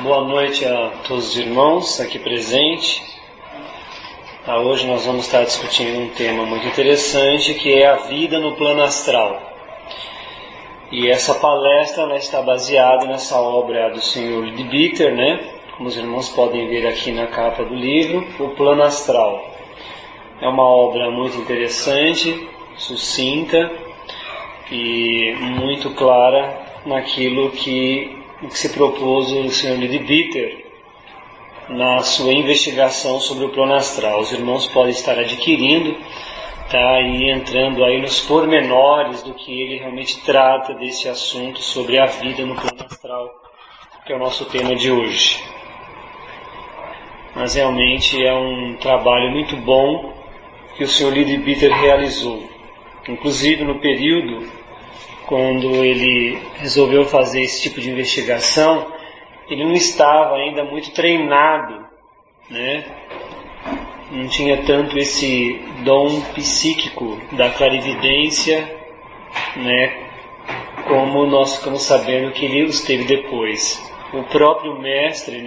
Boa noite a todos os irmãos aqui presentes. Hoje nós vamos estar discutindo um tema muito interessante, que é a vida no plano astral. E essa palestra ela está baseada nessa obra do Sr. Leadbeater, como os irmãos podem ver aqui na capa do livro, O Plano Astral. É uma obra muito interessante, sucinta e muito clara naquilo que se propôs o Sr. Leadbeater na sua investigação sobre o plano astral. Os irmãos podem estar adquirindo, e entrando aí nos pormenores do que ele realmente trata desse assunto sobre a vida no plano astral, que é o nosso tema de hoje. Mas realmente é um trabalho muito bom que o Sr. Leadbeater realizou. Inclusive no período quando ele resolveu fazer esse tipo de investigação, ele não estava ainda muito treinado, não tinha tanto esse dom psíquico da clarividência, como nós ficamos sabendo que ele os teve depois. O próprio mestre,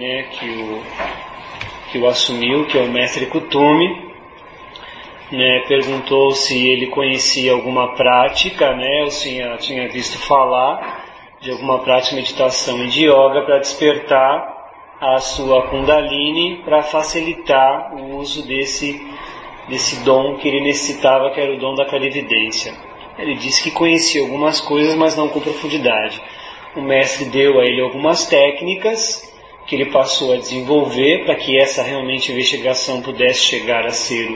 que o assumiu, que é o mestre Kuthumi, perguntou se ele conhecia alguma prática, ou se tinha visto falar de alguma prática de meditação e de yoga para despertar a sua Kundalini, para facilitar o uso desse dom que ele necessitava, que era o dom da clarividência. Ele disse que conhecia algumas coisas, mas não com profundidade. O mestre deu a ele algumas técnicas que ele passou a desenvolver para que essa realmente investigação pudesse chegar a ser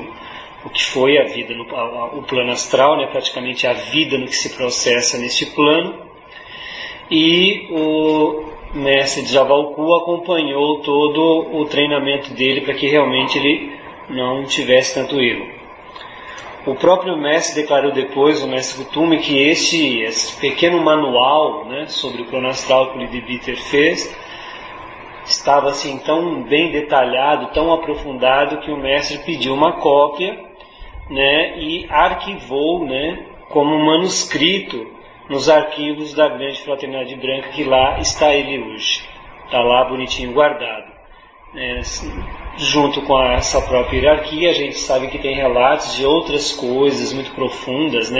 o que foi a vida, o plano astral, praticamente a vida no que se processa neste plano. E o mestre Djavalku acompanhou todo o treinamento dele para que realmente ele não tivesse tanto erro. O próprio mestre declarou depois, o mestre Kuthumi, que esse pequeno manual sobre o plano astral que o Leadbeater fez estava assim tão bem detalhado, tão aprofundado, que o mestre pediu uma cópia e arquivou como manuscrito nos arquivos da Grande Fraternidade Branca, que lá está ele hoje. Está lá bonitinho guardado. Junto com essa própria hierarquia, a gente sabe que tem relatos de outras coisas muito profundas,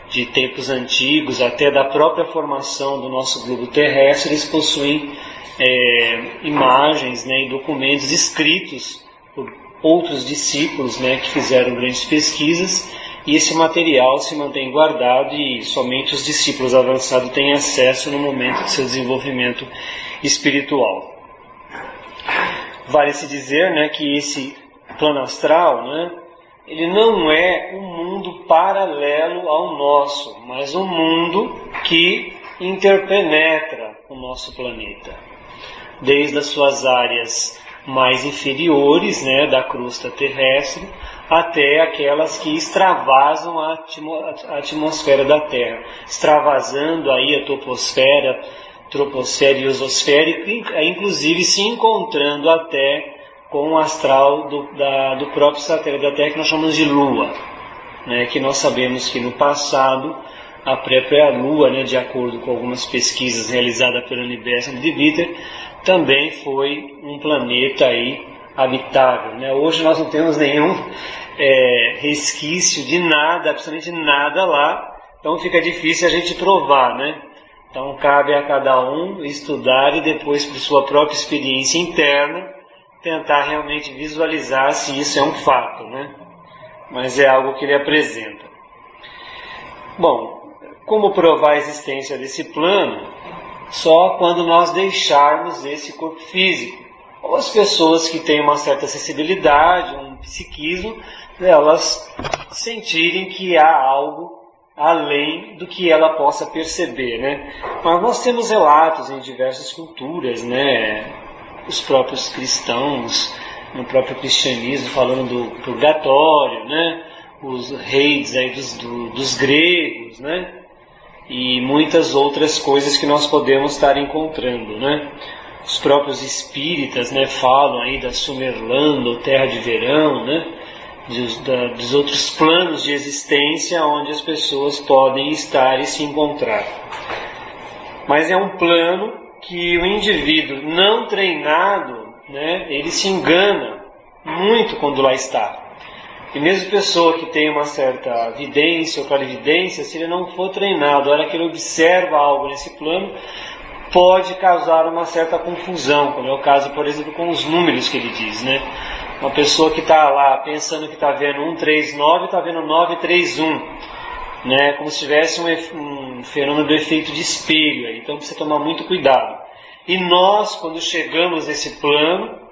de tempos antigos, até da própria formação do nosso globo terrestre. Eles possuem imagens e documentos escritos por outros discípulos que fizeram grandes pesquisas, e esse material se mantém guardado e somente os discípulos avançados têm acesso no momento de seu desenvolvimento espiritual. Vale-se dizer que esse plano astral, ele não é um mundo paralelo ao nosso, mas um mundo que interpenetra o nosso planeta, desde as suas áreas mais inferiores, da crosta terrestre, até aquelas que extravasam a atmosfera da Terra, extravasando aí a troposfera e ozosfera, inclusive se encontrando até com o astral do próprio satélite da Terra, que nós chamamos de Lua, que nós sabemos que no passado a própria Lua, de acordo com algumas pesquisas realizadas pelo Universo Leadbeater, também foi um planeta aí habitável. Hoje nós não temos nenhum resquício de nada, absolutamente nada lá, então fica difícil a gente provar, Então cabe a cada um estudar e depois, por sua própria experiência interna, tentar realmente visualizar se isso é um fato, Mas é algo que ele apresenta. Bom, como provar a existência desse plano? Só quando nós deixarmos esse corpo físico. Ou as pessoas que têm uma certa sensibilidade, um psiquismo, elas sentirem que há algo além do que ela possa perceber, Mas nós temos relatos em diversas culturas, Os próprios cristãos, no próprio cristianismo, falando do purgatório, Os reis aí dos gregos, E muitas outras coisas que nós podemos estar encontrando, Os próprios espíritas, falam aí da Sumerlândia, ou Terra de Verão, dos outros planos de existência onde as pessoas podem estar e se encontrar. Mas é um plano que o indivíduo não treinado, né, ele se engana muito quando lá está. E mesmo pessoa que tem uma certa vidência ou clarividência, se ele não for treinado, a hora que ele observa algo nesse plano, pode causar uma certa confusão, como é o caso, por exemplo, com os números que ele diz, né? Uma pessoa que está lá pensando que está vendo 139, está vendo 931, né? Como se tivesse um fenômeno do efeito de espelho, então precisa tomar muito cuidado. E nós, quando chegamos nesse plano,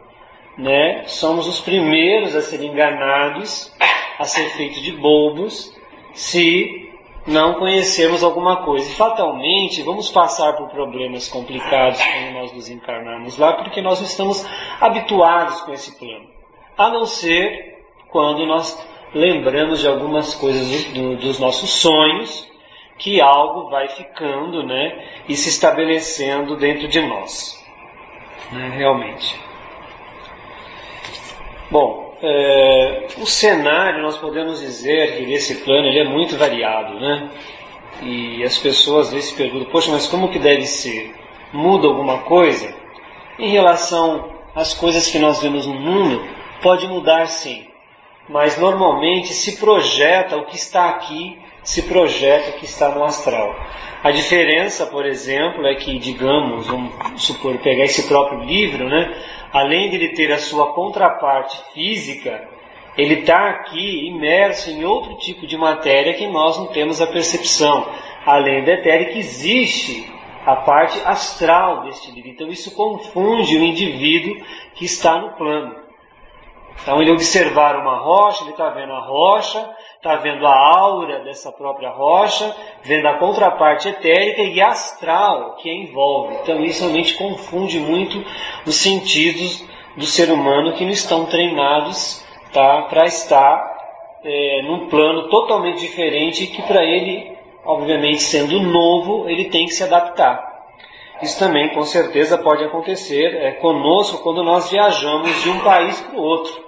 né, somos os primeiros a serem enganados, a ser feitos de bobos, se não conhecermos alguma coisa. E fatalmente vamos passar por problemas complicados quando nós nos encarnarmos lá, porque nós não estamos habituados com esse plano. A não ser quando nós lembramos de algumas coisas dos nossos sonhos, que algo vai ficando, né, e se estabelecendo dentro de nós, né, realmente. Bom, o cenário, nós podemos dizer que esse plano ele é muito variado, né? E as pessoas às vezes se perguntam, poxa, mas como que deve ser? Muda alguma coisa? Em relação às coisas que nós vemos no mundo, pode mudar sim, mas normalmente se projeta o que está aqui, se projeta o que está no astral. A diferença, por exemplo, é que, digamos, vamos supor, pegar esse próprio livro, né? Além de ele ter a sua contraparte física, ele está aqui imerso em outro tipo de matéria que nós não temos a percepção. Além da etérica, existe a parte astral deste livro. Então isso confunde o indivíduo que está no plano. Então ele observar uma rocha, ele está vendo a rocha, está vendo a aura dessa própria rocha, vendo a contraparte etérica e astral que a envolve. Então isso realmente confunde muito os sentidos do ser humano que não estão treinados, tá, para estar num plano totalmente diferente e que para ele, obviamente sendo novo, ele tem que se adaptar. Isso também com certeza pode acontecer conosco quando nós viajamos de um país para o outro.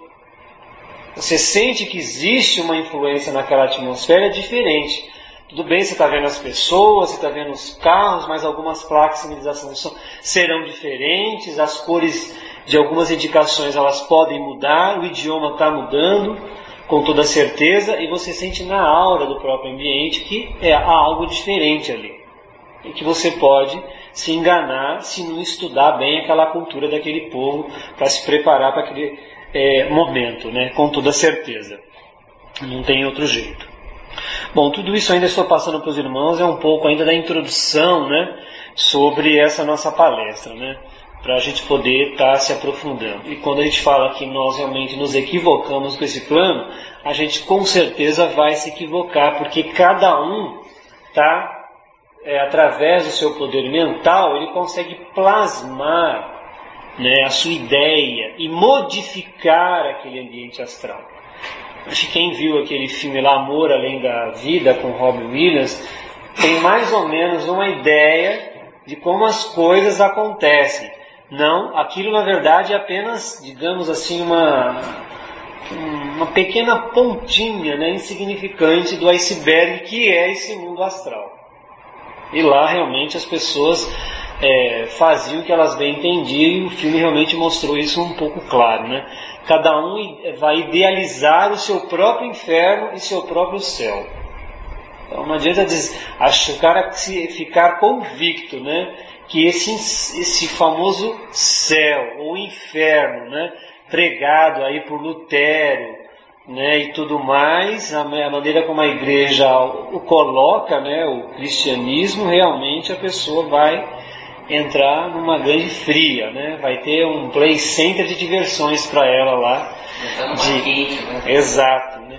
Você sente que existe uma influência naquela atmosfera diferente. Tudo bem, você está vendo as pessoas, você está vendo os carros, mas algumas placas de sinalização serão diferentes, as cores de algumas indicações elas podem mudar, o idioma está mudando, com toda certeza, e você sente na aura do próprio ambiente que há algo diferente ali. E que você pode se enganar se não estudar bem aquela cultura daquele povo para se preparar para aquele momento, né? Com toda certeza. Não tem outro jeito. Bom, tudo isso ainda estou passando para os irmãos, é um pouco ainda da introdução, né, sobre essa nossa palestra, né, para a gente poder estar se aprofundando. E quando a gente fala que nós realmente nos equivocamos com esse plano, a gente com certeza vai se equivocar, porque cada um está, através do seu poder mental, ele consegue plasmar, né, a sua ideia e modificar aquele ambiente astral. Acho que quem viu aquele filme lá, Amor Além da Vida, com Robin Williams, tem mais ou menos uma ideia de como as coisas acontecem. Não, aquilo na verdade é apenas, digamos assim, uma pequena pontinha, né, insignificante do iceberg que é esse mundo astral. E lá realmente as pessoas faziam o que elas bem entendiam, e o filme realmente mostrou isso um pouco claro, né? Cada um vai idealizar o seu próprio inferno e seu próprio céu. Então não adianta ficar convicto, né, que esse famoso céu ou inferno, né, pregado aí por Lutero, né, e tudo mais, a maneira como a igreja o coloca, né, o cristianismo, realmente a pessoa vai entrar numa grande fria, né? Vai ter um play center de diversões para ela lá. Quente, né? Exato, né?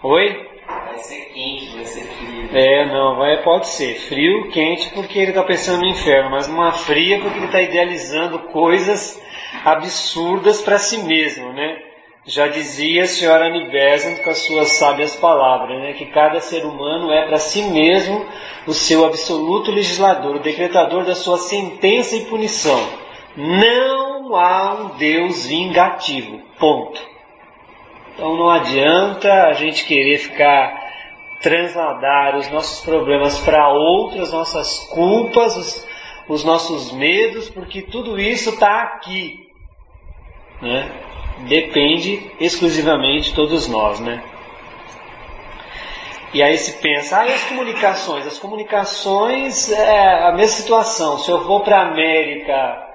Oi? Vai ser quente, vai ser frio. Não, pode ser frio, quente, porque ele está pensando no inferno, mas numa fria porque ele está idealizando coisas absurdas para si mesmo, né? Já dizia a senhora Annie Besant com as suas sábias palavras, né, que cada ser humano é para si mesmo o seu absoluto legislador, o decretador da sua sentença e punição. Não há um Deus vingativo. Ponto. Então não adianta a gente querer trasladar os nossos problemas para outras, nossas culpas, os nossos medos, porque tudo isso está aqui, né? Depende exclusivamente de todos nós, né? E aí se pensa, e as comunicações? As comunicações é a mesma situação. Se eu vou para a América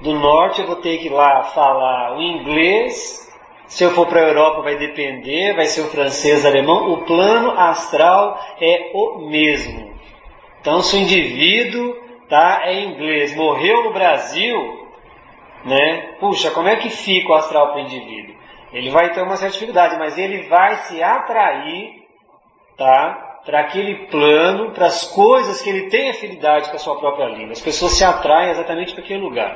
do Norte, eu vou ter que ir lá falar o inglês. Se eu for para a Europa, vai depender, vai ser o francês, alemão. O plano astral é o mesmo. Então, se o indivíduo é inglês, morreu no Brasil, né? Puxa, como é que fica o astral para o indivíduo? Ele vai ter uma certa dificuldade, mas ele vai se atrair, para aquele plano, para as coisas que ele tem afinidade com a sua própria língua. As pessoas se atraem exatamente para aquele lugar.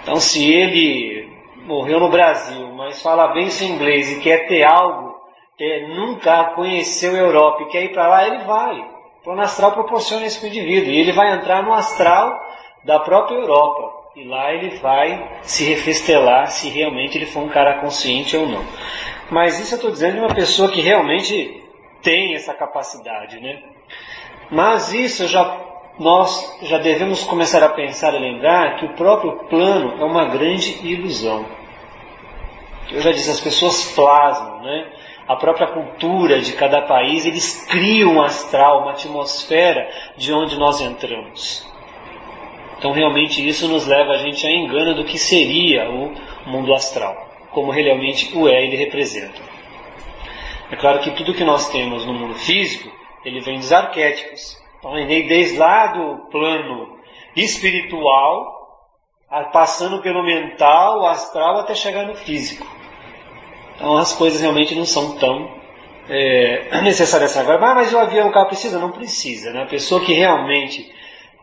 Então, se ele morreu no Brasil, mas fala bem seu inglês e quer ter algo, nunca conheceu a Europa e quer ir para lá, ele vai. O plano astral proporciona isso para o indivíduo. E ele vai entrar no astral da própria Europa. E lá ele vai se refestelar se realmente ele for um cara consciente ou não. Mas isso eu estou dizendo de uma pessoa que realmente tem essa capacidade, né? Mas isso nós já devemos começar a pensar e lembrar que o próprio plano é uma grande ilusão. Eu já disse, as pessoas plasmam, né? A própria cultura de cada país, eles criam um astral, uma atmosfera de onde nós entramos. Então realmente isso nos leva a gente a engano do que seria o mundo astral, como realmente o ele representa. É claro que tudo que nós temos no mundo físico, ele vem dos arquétipos. Então, desde lá do plano espiritual, passando pelo mental, astral, até chegar no físico. Então, as coisas realmente não são tão necessárias agora. Mas o avião, o carro precisa? Não precisa, né? A pessoa que realmente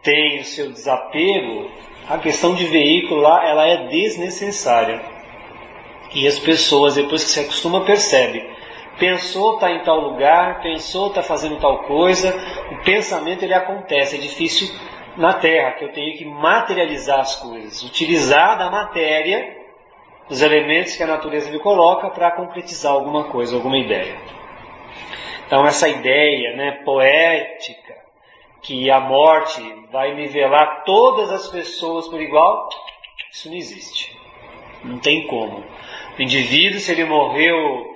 tem o seu desapego, a questão de veículo lá, ela é desnecessária. E as pessoas, depois que se acostuma, percebem. Pensou, está em tal lugar, pensou, está fazendo tal coisa, o pensamento ele acontece, é difícil na Terra, que eu tenho que materializar as coisas, utilizar da matéria, os elementos que a natureza me coloca para concretizar alguma coisa, alguma ideia. Então essa ideia, né, poética, que a morte vai nivelar todas as pessoas por igual, isso não existe, não tem como. O indivíduo, se ele morreu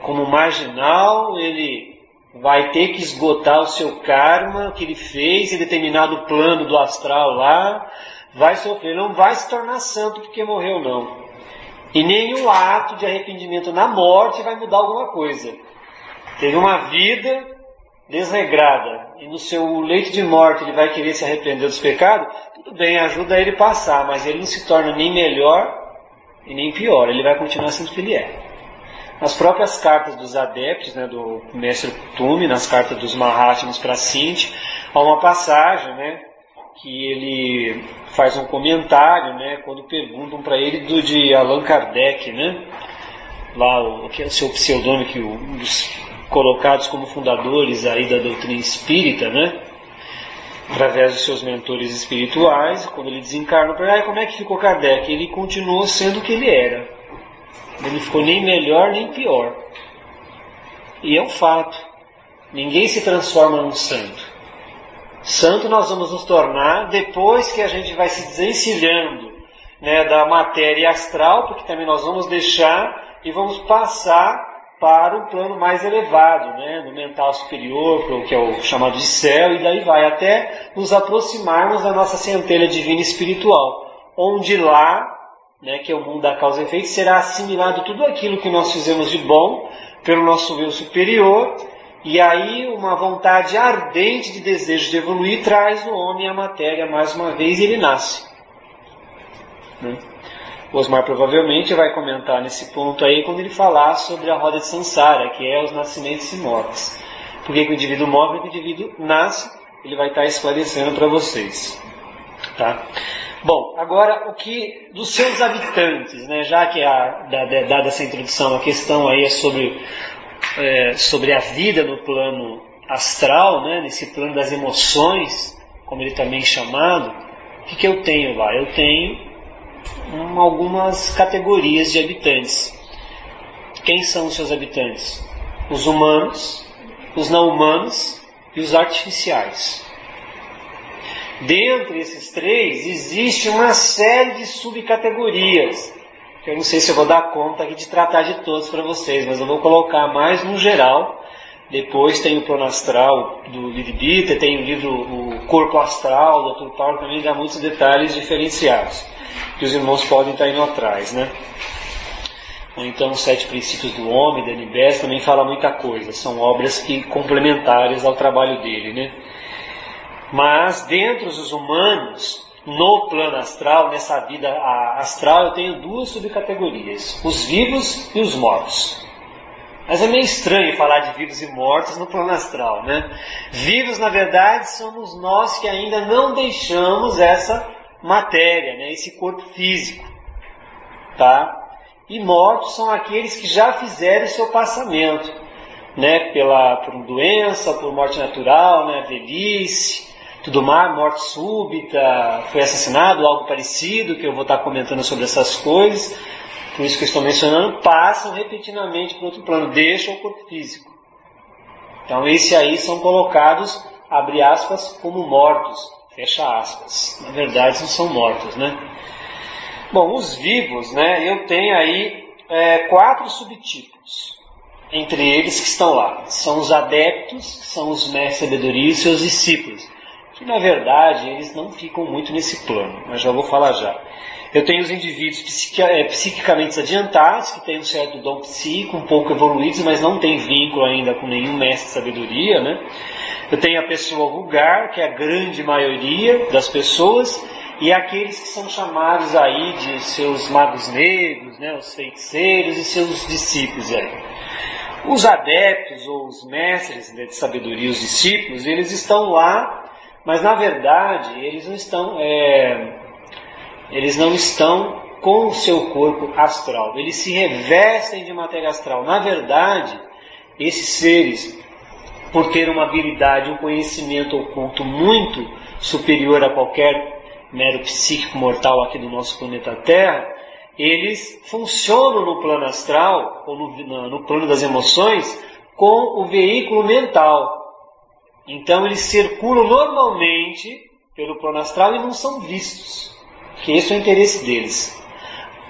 como marginal, ele vai ter que esgotar o seu karma que ele fez em determinado plano do astral lá, vai sofrer, não vai se tornar santo porque morreu não. E nenhum ato de arrependimento na morte vai mudar alguma coisa. Teve uma vida desregrada e no seu leito de morte ele vai querer se arrepender dos pecados, tudo bem, ajuda ele a passar, mas ele não se torna nem melhor e nem pior, ele vai continuar sendo o que ele é. Nas próprias cartas dos adeptos, né, do mestre Kuthumi, nas cartas dos Mahatmas para Cinti, há uma passagem, né, que ele faz um comentário, né, quando perguntam para ele de Allan Kardec, né, lá o que é o seu pseudônimo, que um dos colocados como fundadores aí da doutrina espírita, né, através dos seus mentores espirituais, quando ele desencarna, como é que ficou Kardec? Ele continuou sendo o que ele era. Ele não ficou nem melhor nem pior. E é um fato. Ninguém se transforma num santo. Santo nós vamos nos tornar depois que a gente vai se desencilhando, né, da matéria astral, porque também nós vamos deixar e vamos passar para o plano mais elevado, né, no mental superior, que é o chamado de céu, e daí vai até nos aproximarmos da nossa centelha divina espiritual, onde lá, né, que é o mundo da causa e efeito, será assimilado tudo aquilo que nós fizemos de bom pelo nosso eu superior, e aí uma vontade ardente de desejo de evoluir traz no homem a matéria mais uma vez e ele nasce. Né? O Osmar provavelmente vai comentar nesse ponto aí quando ele falar sobre a roda de Sansara, que é os nascimentos e mortes. Por que o indivíduo morre? Porque o indivíduo nasce, ele vai estar esclarecendo para vocês. Tá? Bom, agora o que dos seus habitantes, né, já que dada essa introdução, a questão aí é sobre a vida no plano astral, né, nesse plano das emoções, como ele também é chamado, o que eu tenho lá? Eu tenho algumas categorias de habitantes. Quem são os seus habitantes? Os humanos, os não humanos e os artificiais. Dentre esses 3, existe uma série de subcategorias. Eu não sei se eu vou dar conta aqui de tratar de todos para vocês, mas eu vou colocar mais no geral. Depois tem o plano astral do Leadbeater, tem o livro O Corpo Astral, do Dr. Paulo, também dá muitos detalhes diferenciados, que os irmãos podem estar indo atrás, né? Ou então os 7 Princípios do Homem, da Nibes, também fala muita coisa. São obras complementares ao trabalho dele, né? Mas, dentre os humanos, no plano astral, nessa vida astral, eu tenho 2 subcategorias: os vivos e os mortos. Mas é meio estranho falar de vivos e mortos no plano astral, né? Vivos, na verdade, somos nós que ainda não deixamos essa matéria, né? Esse corpo físico, tá? E mortos são aqueles que já fizeram o seu passamento, né? Por doença, por morte natural, né? Velhice, tudo mais, morte súbita, foi assassinado, algo parecido, que eu vou estar comentando sobre essas coisas. Por isso que eu estou mencionando, passam repetidamente para outro plano, deixam o corpo físico. Então, esses aí são colocados, abre aspas, como mortos, fecha aspas. Na verdade, não são mortos, né? Bom, os vivos, né? Eu tenho aí 4 subtipos. Entre eles que estão lá. São os adeptos, que são os mestres de sabedoria e seus discípulos. Que, na verdade, eles não ficam muito nesse plano, mas já vou falar já. Eu tenho os indivíduos psiquicamente adiantados, que têm um certo dom psíquico, um pouco evoluídos, mas não tem vínculo ainda com nenhum mestre de sabedoria, né? Eu tenho a pessoa vulgar, que é a grande maioria das pessoas, e aqueles que são chamados aí de seus magos negros, né? Os feiticeiros e seus discípulos aí. Os adeptos, ou os mestres de sabedoria, os discípulos, eles estão lá, mas na verdade eles não estão com o seu corpo astral. Eles se revestem de matéria astral. Na verdade, esses seres, por ter uma habilidade, um conhecimento oculto muito superior a qualquer mero psíquico mortal aqui do nosso planeta Terra, eles funcionam no plano astral, ou no plano das emoções, com o veículo mental. Então eles circulam normalmente pelo plano astral e não são vistos. Que esse é o interesse deles.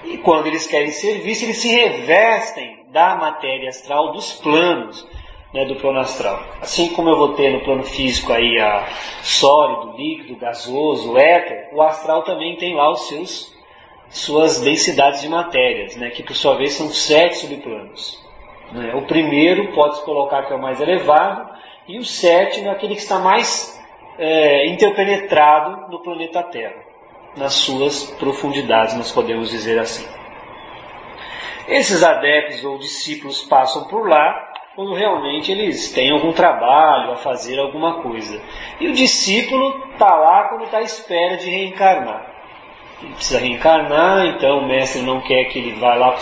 E quando eles querem ser vistos, eles se revestem da matéria astral, dos planos, né, do plano astral. Assim como eu vou ter no plano físico aí a sólido, líquido, gasoso, éter, o astral também tem lá suas densidades de matérias, né, que por sua vez são 7 subplanos. Né? O primeiro pode-se colocar que é o mais elevado, e o 7 é aquele que está mais interpenetrado no planeta Terra, nas suas profundidades, nós podemos dizer assim. Esses adeptos ou discípulos passam por lá quando realmente eles têm algum trabalho a fazer alguma coisa. E o discípulo está lá quando está à espera de reencarnar. Ele precisa reencarnar, então o mestre não quer que ele vá lá para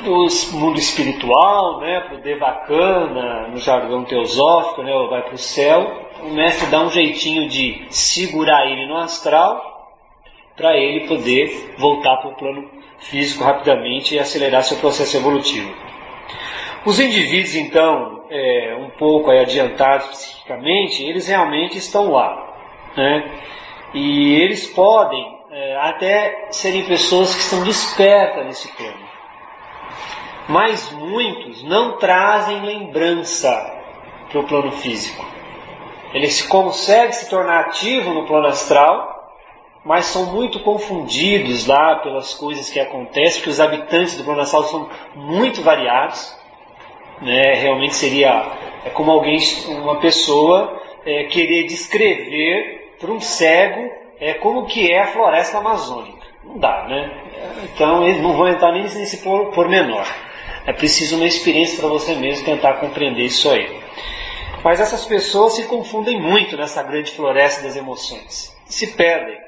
o mundo espiritual, né, para o Devacana, no jargão teosófico, né, ou vai para o céu. O mestre dá um jeitinho de segurar ele no astral para ele poder voltar para o plano físico rapidamente e acelerar seu processo evolutivo. Os indivíduos, então, um pouco adiantados psiquicamente, eles realmente estão lá, né? E eles podem até serem pessoas que estão despertas nesse plano. Mas muitos não trazem lembrança para o plano físico. Eles conseguem se tornar ativos no plano astral, mas são muito confundidos lá pelas coisas que acontecem, porque os habitantes do plano astral são muito variados, né? Realmente seria como uma pessoa querer descrever para um cego como que é a floresta amazônica. Não dá, né? Então eles não vão entrar nem nesse pormenor. É preciso uma experiência para você mesmo tentar compreender isso aí. Mas essas pessoas se confundem muito nessa grande floresta das emoções. Se perdem,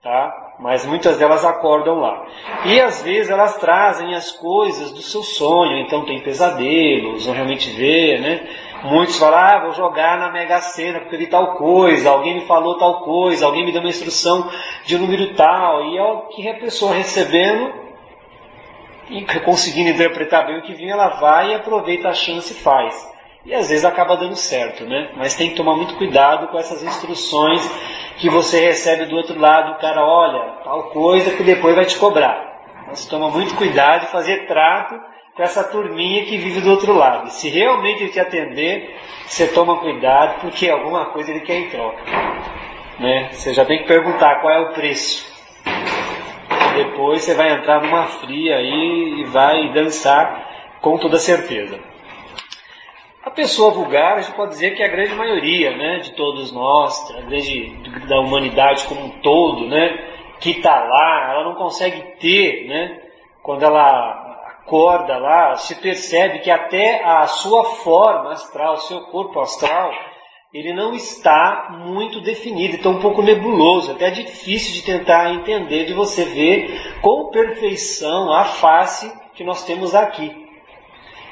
tá? Mas muitas delas acordam lá. E às vezes elas trazem as coisas do seu sonho. Então tem pesadelos, vão realmente ver, né? Muitos falam, vou jogar na Mega Sena porque eu vi tal coisa, alguém me falou tal coisa, alguém me deu uma instrução de um número tal. E é o que a pessoa recebendo e conseguindo interpretar bem o que vinha, ela vai e aproveita a chance e faz. e às vezes acaba dando certo, né? Mas tem que tomar muito cuidado com essas instruções que você recebe do outro lado, o cara, olha, tal coisa que depois vai te cobrar. Então você toma muito cuidado de fazer trato com essa turminha que vive do outro lado. E se realmente ele te atender, você toma cuidado, porque alguma coisa ele quer em troca, né? Você já tem que perguntar qual é o preço. Depois você vai entrar numa fria aí e vai dançar com toda certeza. A pessoa vulgar, a gente pode dizer que é a grande maioria, né, de todos nós, da humanidade como um todo, né, que está lá, ela não consegue ter, né, quando ela acorda lá, se percebe que até a sua forma astral, o seu corpo astral, ele não está muito definido, está um pouco nebuloso, até difícil de tentar entender, de você ver com perfeição a face que nós temos aqui.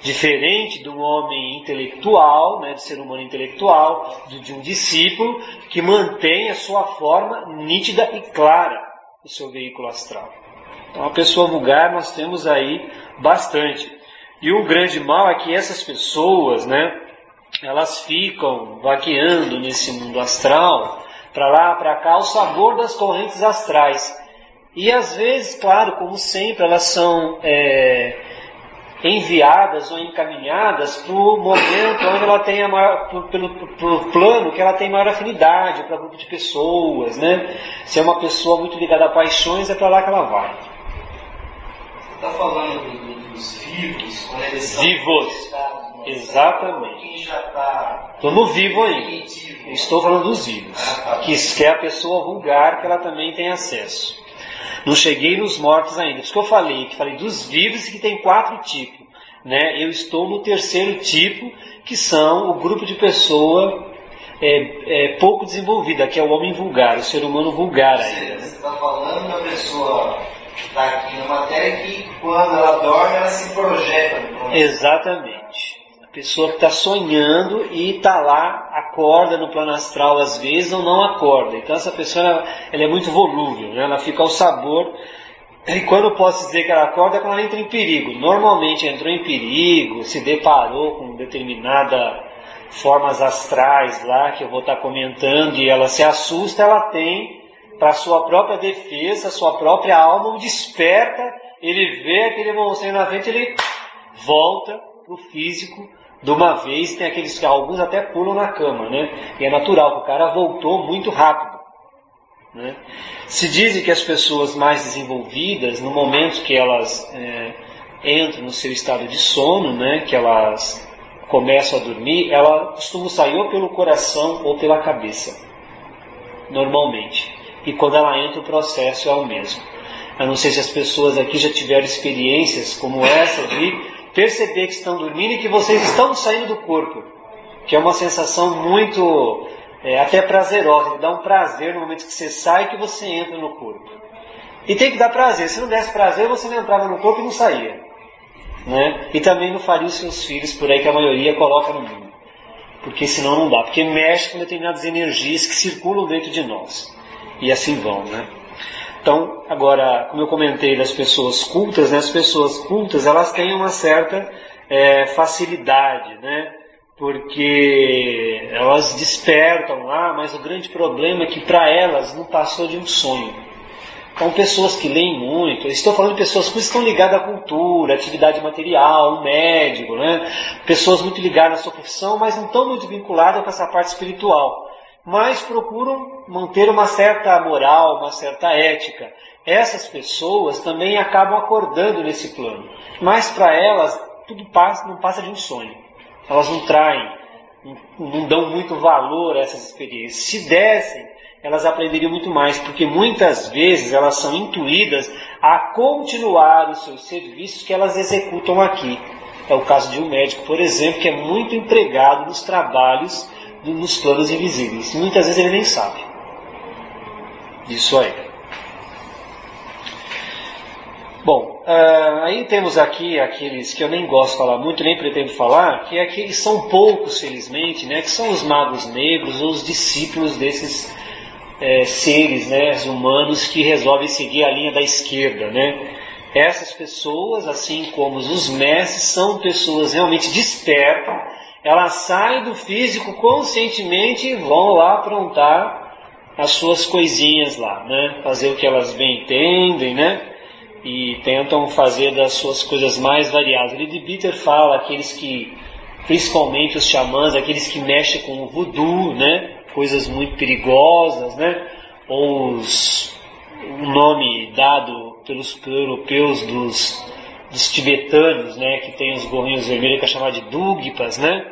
Diferente do homem intelectual, né, do ser humano intelectual, de um discípulo que mantém a sua forma nítida e clara no seu veículo astral. Então, a pessoa vulgar nós temos aí bastante. E o grande mal é que essas pessoas, né, elas ficam vaqueando nesse mundo astral, para lá, para cá, ao sabor das correntes astrais. E às vezes, claro, como sempre, elas são enviadas ou encaminhadas para o momento onde ela tem a maior, pelo plano que ela tem maior afinidade, para grupo de pessoas, né? Se é uma pessoa muito ligada a paixões, é para lá que ela vai. Você está falando dos vivos, quando eles são vivos, exatamente. Quem já está... Estou no vivo ainda. Estou falando dos vivos, que é a pessoa vulgar que ela também tem acesso. Não cheguei nos mortos ainda. Por isso que eu falei dos vivos e que tem 4 tipos, né? Eu estou no 3º tipo, que são o grupo de pessoa pouco desenvolvida, que é o homem vulgar, o ser humano vulgar ainda. Né? Você está falando da pessoa que está aqui na matéria que quando ela dorme ela se projeta. Exatamente. A pessoa que está sonhando e está lá, acorda no plano astral às vezes ou não acorda. Então essa pessoa ela é muito volúvel, né? Ela fica ao sabor. E quando eu posso dizer que ela acorda é quando ela entra em perigo. Normalmente entrou em perigo, se deparou com determinadas formas astrais lá, que eu vou estar comentando, e ela se assusta, ela tem, para sua própria defesa, sua própria alma, um desperta, ele vê aquele monstro na frente, ele volta para o físico de uma vez. Tem aqueles que alguns até pulam na cama, né? E é natural, que o cara voltou muito rápido, né? Se dizem que as pessoas mais desenvolvidas, no momento que elas entram no seu estado de sono, né, que elas começam a dormir, ela costuma sair ou pelo coração ou pela cabeça, normalmente. E quando ela entra, o processo é o mesmo. Eu não sei se as pessoas aqui já tiveram experiências como essa de perceber que estão dormindo e que vocês estão saindo do corpo, que é uma sensação muito até prazerosa. Ele dá um prazer no momento que você sai e que você entra no corpo. E tem que dar prazer. Se não desse prazer, você não entrava no corpo e não saía, né? E também não faria os seus filhos por aí, que a maioria coloca no mundo, porque senão não dá, porque mexe com determinadas energias que circulam dentro de nós, e assim vão, né? Então, agora, como eu comentei das pessoas cultas, né, as pessoas cultas elas têm uma certa facilidade, né, porque elas despertam lá, mas o grande problema é que para elas não passou de um sonho. Então, pessoas que leem muito, estou falando de pessoas que estão ligadas à cultura, atividade material, um médico, né, pessoas muito ligadas à sua profissão, mas não estão muito vinculadas com essa parte espiritual, mas procuram manter uma certa moral, uma certa ética. Essas pessoas também acabam acordando nesse plano, mas para elas tudo não passa de um sonho. Elas não traem, não dão muito valor a essas experiências. Se dessem, elas aprenderiam muito mais, porque muitas vezes elas são intuídas a continuar os seus serviços que elas executam aqui. É o caso de um médico, por exemplo, que é muito empregado nos trabalhos nos planos invisíveis. Muitas vezes ele nem sabe disso aí. Bom, aí temos aqui aqueles que eu nem gosto de falar muito, nem pretendo falar, que aqueles são poucos, felizmente, né, que são os magos negros, ou os discípulos desses seres, né, humanos que resolvem seguir a linha da esquerda, né. Essas pessoas, assim como os mestres, são pessoas realmente despertas, Ela sai do físico conscientemente e vão lá aprontar as suas coisinhas lá, né? Fazer o que elas bem entendem, né? E tentam fazer das suas coisas mais variadas. Leadbeater fala aqueles que, principalmente os xamãs, aqueles que mexem com o voodoo, né? Coisas muito perigosas, né? Ou o nome dado pelos europeus dos tibetanos, né? Que tem os gorrinhos vermelhos, que é chamado de Dugpas, né?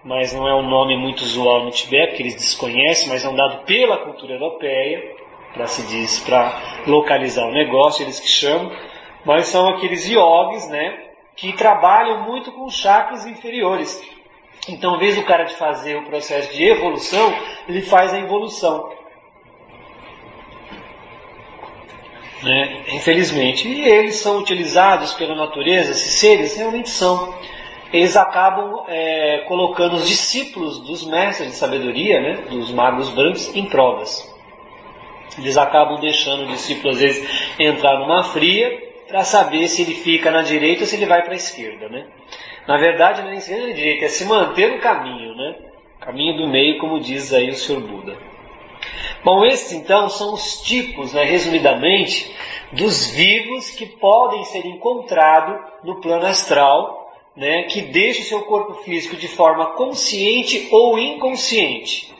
Mas não é um nome muito usual no Tibete, porque eles desconhecem, mas é um dado pela cultura europeia, para localizar o negócio, eles que chamam, mas são aqueles yogis, né, que trabalham muito com chakras inferiores. Então, em vez do cara de fazer o processo de evolução, ele faz a involução. Né? Infelizmente. E eles são utilizados pela natureza, esses seres realmente são. Eles acabam colocando os discípulos dos mestres de sabedoria, né, dos magos brancos, em provas. Eles acabam deixando o discípulo, às vezes, entrar numa fria para saber se ele fica na direita ou se ele vai para a esquerda. Né? Na verdade, não é esquerda nem direita, é se manter no caminho, né? Caminho do meio, como diz aí o Sr. Buda. Bom, esses então são os tipos, né, resumidamente, dos vivos que podem ser encontrados no plano astral, né, que deixa o seu corpo físico de forma consciente ou inconsciente,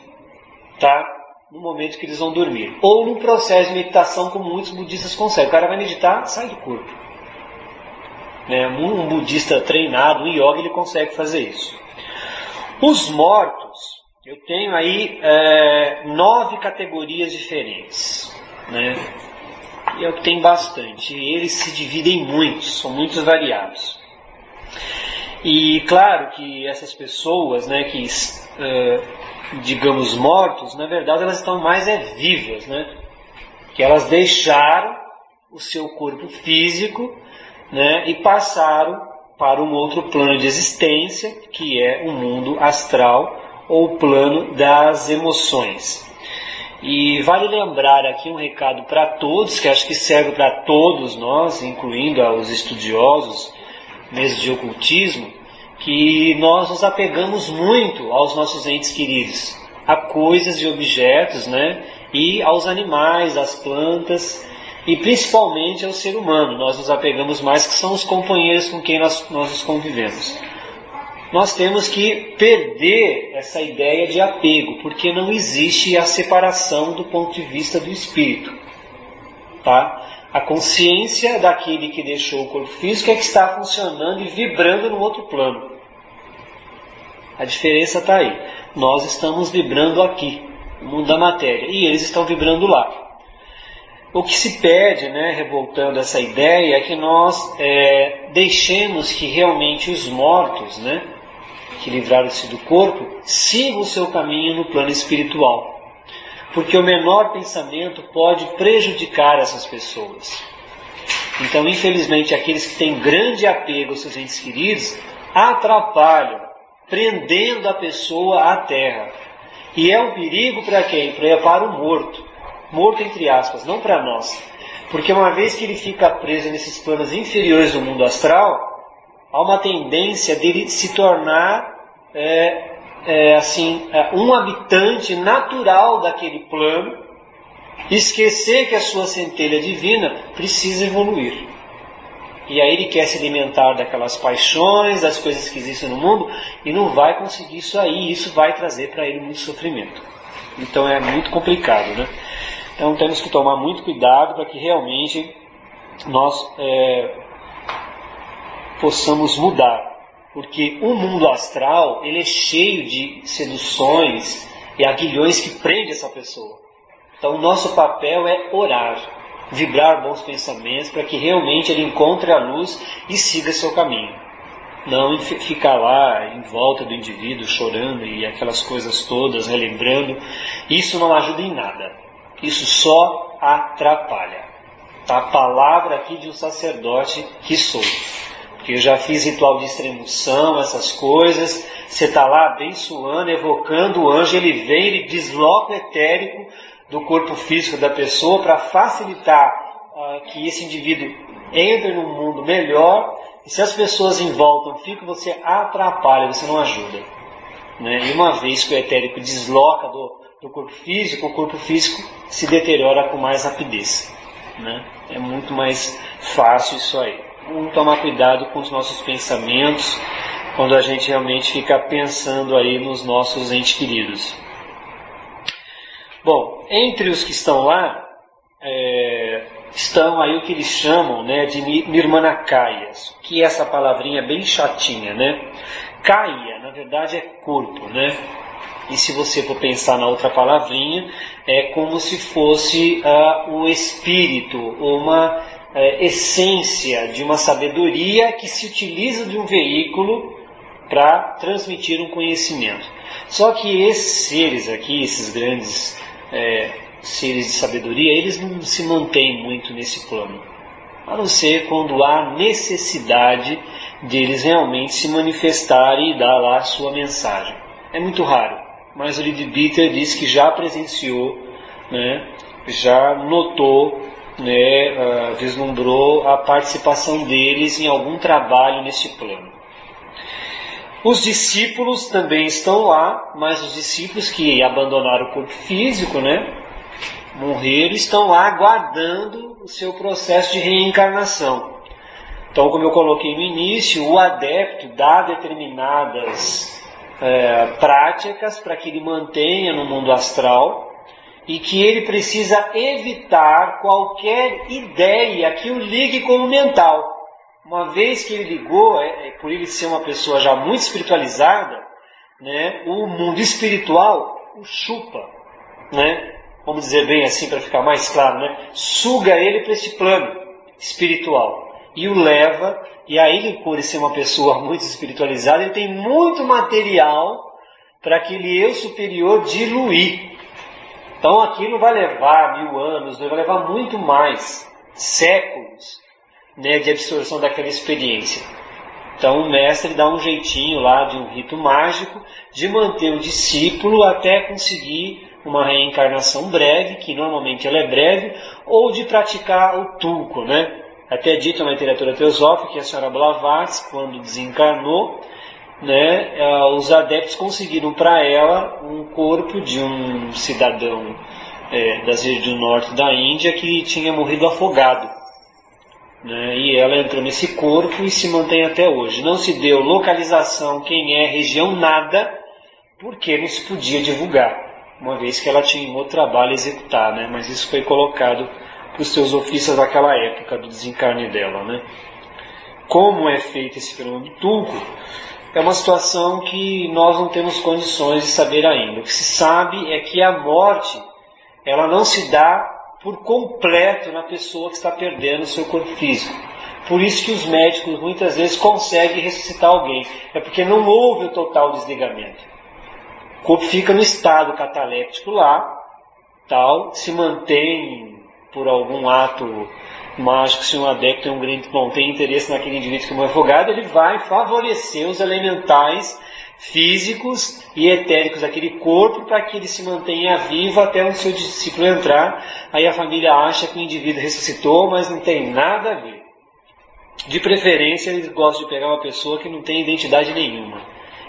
tá? No momento que eles vão dormir. Ou num processo de meditação, como muitos budistas conseguem. O cara vai meditar, sai do corpo. Né? Um budista treinado, um yoga, ele consegue fazer isso. Os mortos, eu tenho aí 9 categorias diferentes. Né? E eu tenho bastante. E eles se dividem em muitos, são muitos variados. E claro que essas pessoas, né, que digamos mortos, na verdade elas estão mais vivas, né? Que elas deixaram o seu corpo físico, né, e passaram para um outro plano de existência, que é o mundo astral ou o plano das emoções. E vale lembrar aqui um recado para todos, que acho que serve para todos nós, incluindo os estudiosos mesmo de ocultismo, que nós nos apegamos muito aos nossos entes queridos, a coisas e objetos, né? E aos animais, às plantas e principalmente ao ser humano. Nós nos apegamos mais, que são os companheiros com quem nós nos convivemos. Nós temos que perder essa ideia de apego, porque não existe a separação do ponto de vista do espírito. Tá? A consciência daquele que deixou o corpo físico é que está funcionando e vibrando no outro plano. A diferença está aí. Nós estamos vibrando aqui, no mundo da matéria, e eles estão vibrando lá. O que se pede, né, revoltando essa ideia, é que nós deixemos que realmente os mortos, né, que livraram-se do corpo, sigam o seu caminho no plano espiritual. Porque o menor pensamento pode prejudicar essas pessoas. Então, infelizmente, aqueles que têm grande apego aos seus entes queridos atrapalham, prendendo a pessoa à terra. E é um perigo para quem? Para o morto. Morto entre aspas, não para nós. Porque uma vez que ele fica preso nesses planos inferiores do mundo astral, há uma tendência dele se tornar um habitante natural daquele plano, esquecer que a sua centelha divina precisa evoluir. E aí ele quer se alimentar daquelas paixões, das coisas que existem no mundo, e não vai conseguir isso aí, e isso vai trazer para ele muito sofrimento. Então é muito complicado, né? Então temos que tomar muito cuidado para que realmente nós possamos mudar. Porque o mundo astral, ele é cheio de seduções e aguilhões que prendem essa pessoa. Então o nosso papel é orar, vibrar bons pensamentos para que realmente ele encontre a luz e siga seu caminho. Não ficar lá em volta do indivíduo chorando e aquelas coisas todas, relembrando. Isso não ajuda em nada. Isso só atrapalha. A palavra aqui de um sacerdote que sou. Porque eu já fiz ritual de extremunção, essas coisas. Você está lá abençoando, evocando o anjo, ele vem, ele desloca o etérico do corpo físico da pessoa para facilitar que esse indivíduo entre num mundo melhor. E se as pessoas em volta ficam, você atrapalha, você não ajuda. né? E uma vez que o etérico desloca do corpo físico, o corpo físico se deteriora com mais rapidez, né? É muito mais fácil isso aí. Vamos tomar cuidado com os nossos pensamentos quando a gente realmente fica pensando aí nos nossos entes queridos. Bom, entre os que estão lá, estão aí o que eles chamam, né, de nirmanakayas, que é essa palavrinha bem chatinha, né? Kaya, na verdade, é corpo, né? E se você for pensar na outra palavrinha, é como se fosse o espírito, uma essência de uma sabedoria que se utiliza de um veículo para transmitir um conhecimento. Só que esses seres aqui, esses grandes seres de sabedoria, eles não se mantêm muito nesse plano, a não ser quando há necessidade deles realmente se manifestarem e dar lá a sua mensagem. É muito raro, mas o Leadbeater diz que já presenciou, né, já notou, né, vislumbrou a participação deles em algum trabalho nesse plano. Os discípulos também estão lá, mas os discípulos que abandonaram o corpo físico, né, morreram, estão lá aguardando o seu processo de reencarnação. Então, como eu coloquei no início, o adepto dá determinadas práticas para que ele mantenha no mundo astral e que ele precisa evitar qualquer ideia que o ligue com o mental. Uma vez que ele ligou, por ele ser uma pessoa já muito espiritualizada, né, o mundo espiritual o chupa, né? Vamos dizer bem assim para ficar mais claro, né? Suga ele para esse plano espiritual e o leva, e aí ele, por ser uma pessoa muito espiritualizada, ele tem muito material para aquele eu superior diluir. Então aquilo vai levar 1000 anos, vai levar muito mais, séculos, né, de absorção daquela experiência. Então o mestre dá um jeitinho lá de um rito mágico de manter o discípulo até conseguir uma reencarnação breve, que normalmente ela é breve, ou de praticar o tulko, né? Até dito na literatura teosófica que a senhora Blavatsky, quando desencarnou, né, os adeptos conseguiram para ela um corpo de um cidadão das ilhas do norte da Índia que tinha morrido afogado, né, e ela entrou nesse corpo e se mantém até hoje. Não se deu localização, quem é, região, nada, porque não se podia divulgar, uma vez que ela tinha um outro trabalho a executar, né, mas isso foi colocado para os seus ofícios daquela época do desencarne dela, né. Como é feito esse fenômeno do tulko? É uma situação que nós não temos condições de saber ainda. O que se sabe é que a morte, ela não se dá por completo na pessoa que está perdendo o seu corpo físico. Por isso que os médicos muitas vezes conseguem ressuscitar alguém. É porque não houve o total desligamento. O corpo fica no estado cataléptico lá, tal, se mantém por algum ato mágico. Se um adepto tem interesse naquele indivíduo que morreu afogado, ele vai favorecer os elementais físicos e etéricos daquele corpo para que ele se mantenha vivo até o seu discípulo entrar. Aí a família acha que o indivíduo ressuscitou, mas não tem nada a ver. De preferência, eles gostam de pegar uma pessoa que não tem identidade nenhuma,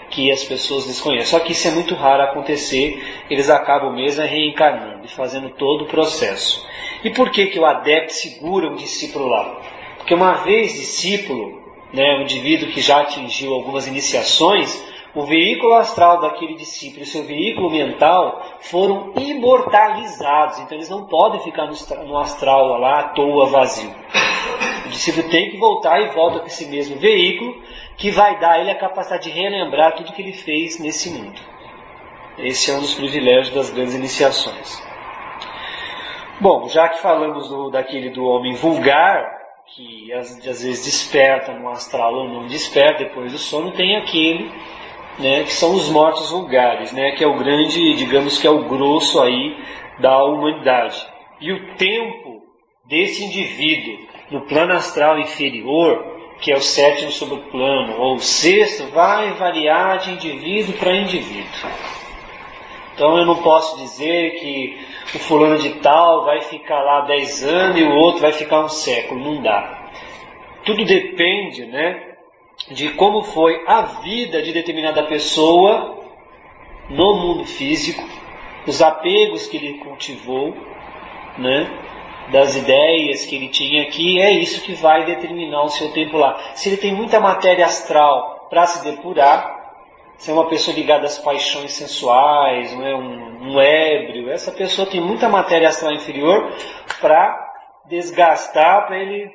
que as pessoas desconhecem. Só que isso é muito raro acontecer, eles acabam mesmo reencarnando e fazendo todo o processo. E por que o adepto segura um discípulo lá? Porque uma vez discípulo, né, um indivíduo que já atingiu algumas iniciações, o veículo astral daquele discípulo e o seu veículo mental foram imortalizados. Então eles não podem ficar no astral lá à toa, vazio. O discípulo tem que voltar e volta com esse mesmo veículo, que vai dar a ele a capacidade de relembrar tudo que ele fez nesse mundo. Esse é um dos privilégios das grandes iniciações. Bom, já que falamos daquele do homem vulgar, que às vezes desperta no astral ou não desperta depois do sono, tem aquele, né, que são os mortos vulgares, né, que é o grande, digamos que é o grosso aí da humanidade. E o tempo desse indivíduo no plano astral inferior, que é o sétimo subplano, ou o sexto, vai variar de indivíduo para indivíduo. Então eu não posso dizer que o fulano de tal vai ficar lá 10 anos e o outro vai ficar um século. Não dá. Tudo depende, né, de como foi a vida de determinada pessoa no mundo físico, os apegos que ele cultivou, né, das ideias que ele tinha aqui, é isso que vai determinar o seu tempo lá. Se ele tem muita matéria astral para se depurar, se é uma pessoa ligada às paixões sensuais, não é, um ébrio, essa pessoa tem muita matéria astral inferior para desgastar, para ele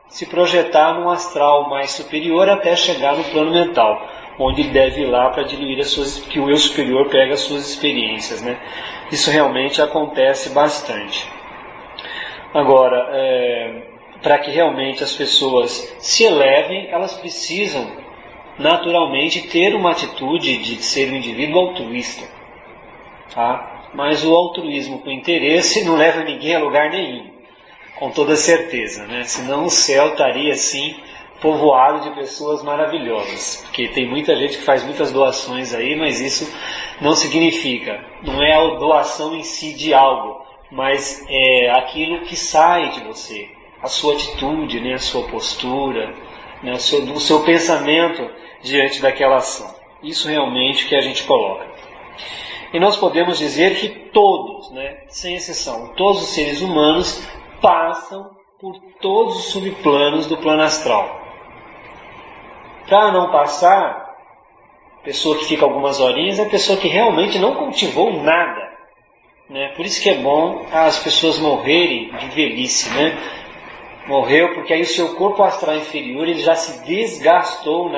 se projetar num astral mais superior até chegar no plano mental, onde ele deve ir lá para diluir as suas, que o eu superior pega as suas experiências, né? Isso realmente acontece bastante. Agora, para que realmente as pessoas se elevem, elas precisam naturalmente ter uma atitude de ser um indivíduo altruísta, tá? Mas o altruísmo com interesse não leva ninguém a lugar nenhum, com toda certeza, né? Senão o céu estaria assim povoado de pessoas maravilhosas, porque tem muita gente que faz muitas doações aí, mas isso não significa, não é a doação em si de algo, mas é aquilo que sai de você, a sua atitude, né? A sua postura, né? O seu pensamento diante daquela ação. Isso realmente que a gente coloca. E nós podemos dizer que todos, né, sem exceção, todos os seres humanos passam por todos os subplanos do plano astral. Para não passar, pessoa que fica algumas horinhas é a pessoa que realmente não cultivou nada, né? Por isso que é bom as pessoas morrerem de velhice, né? Morreu porque aí o seu corpo astral inferior ele já se desgastou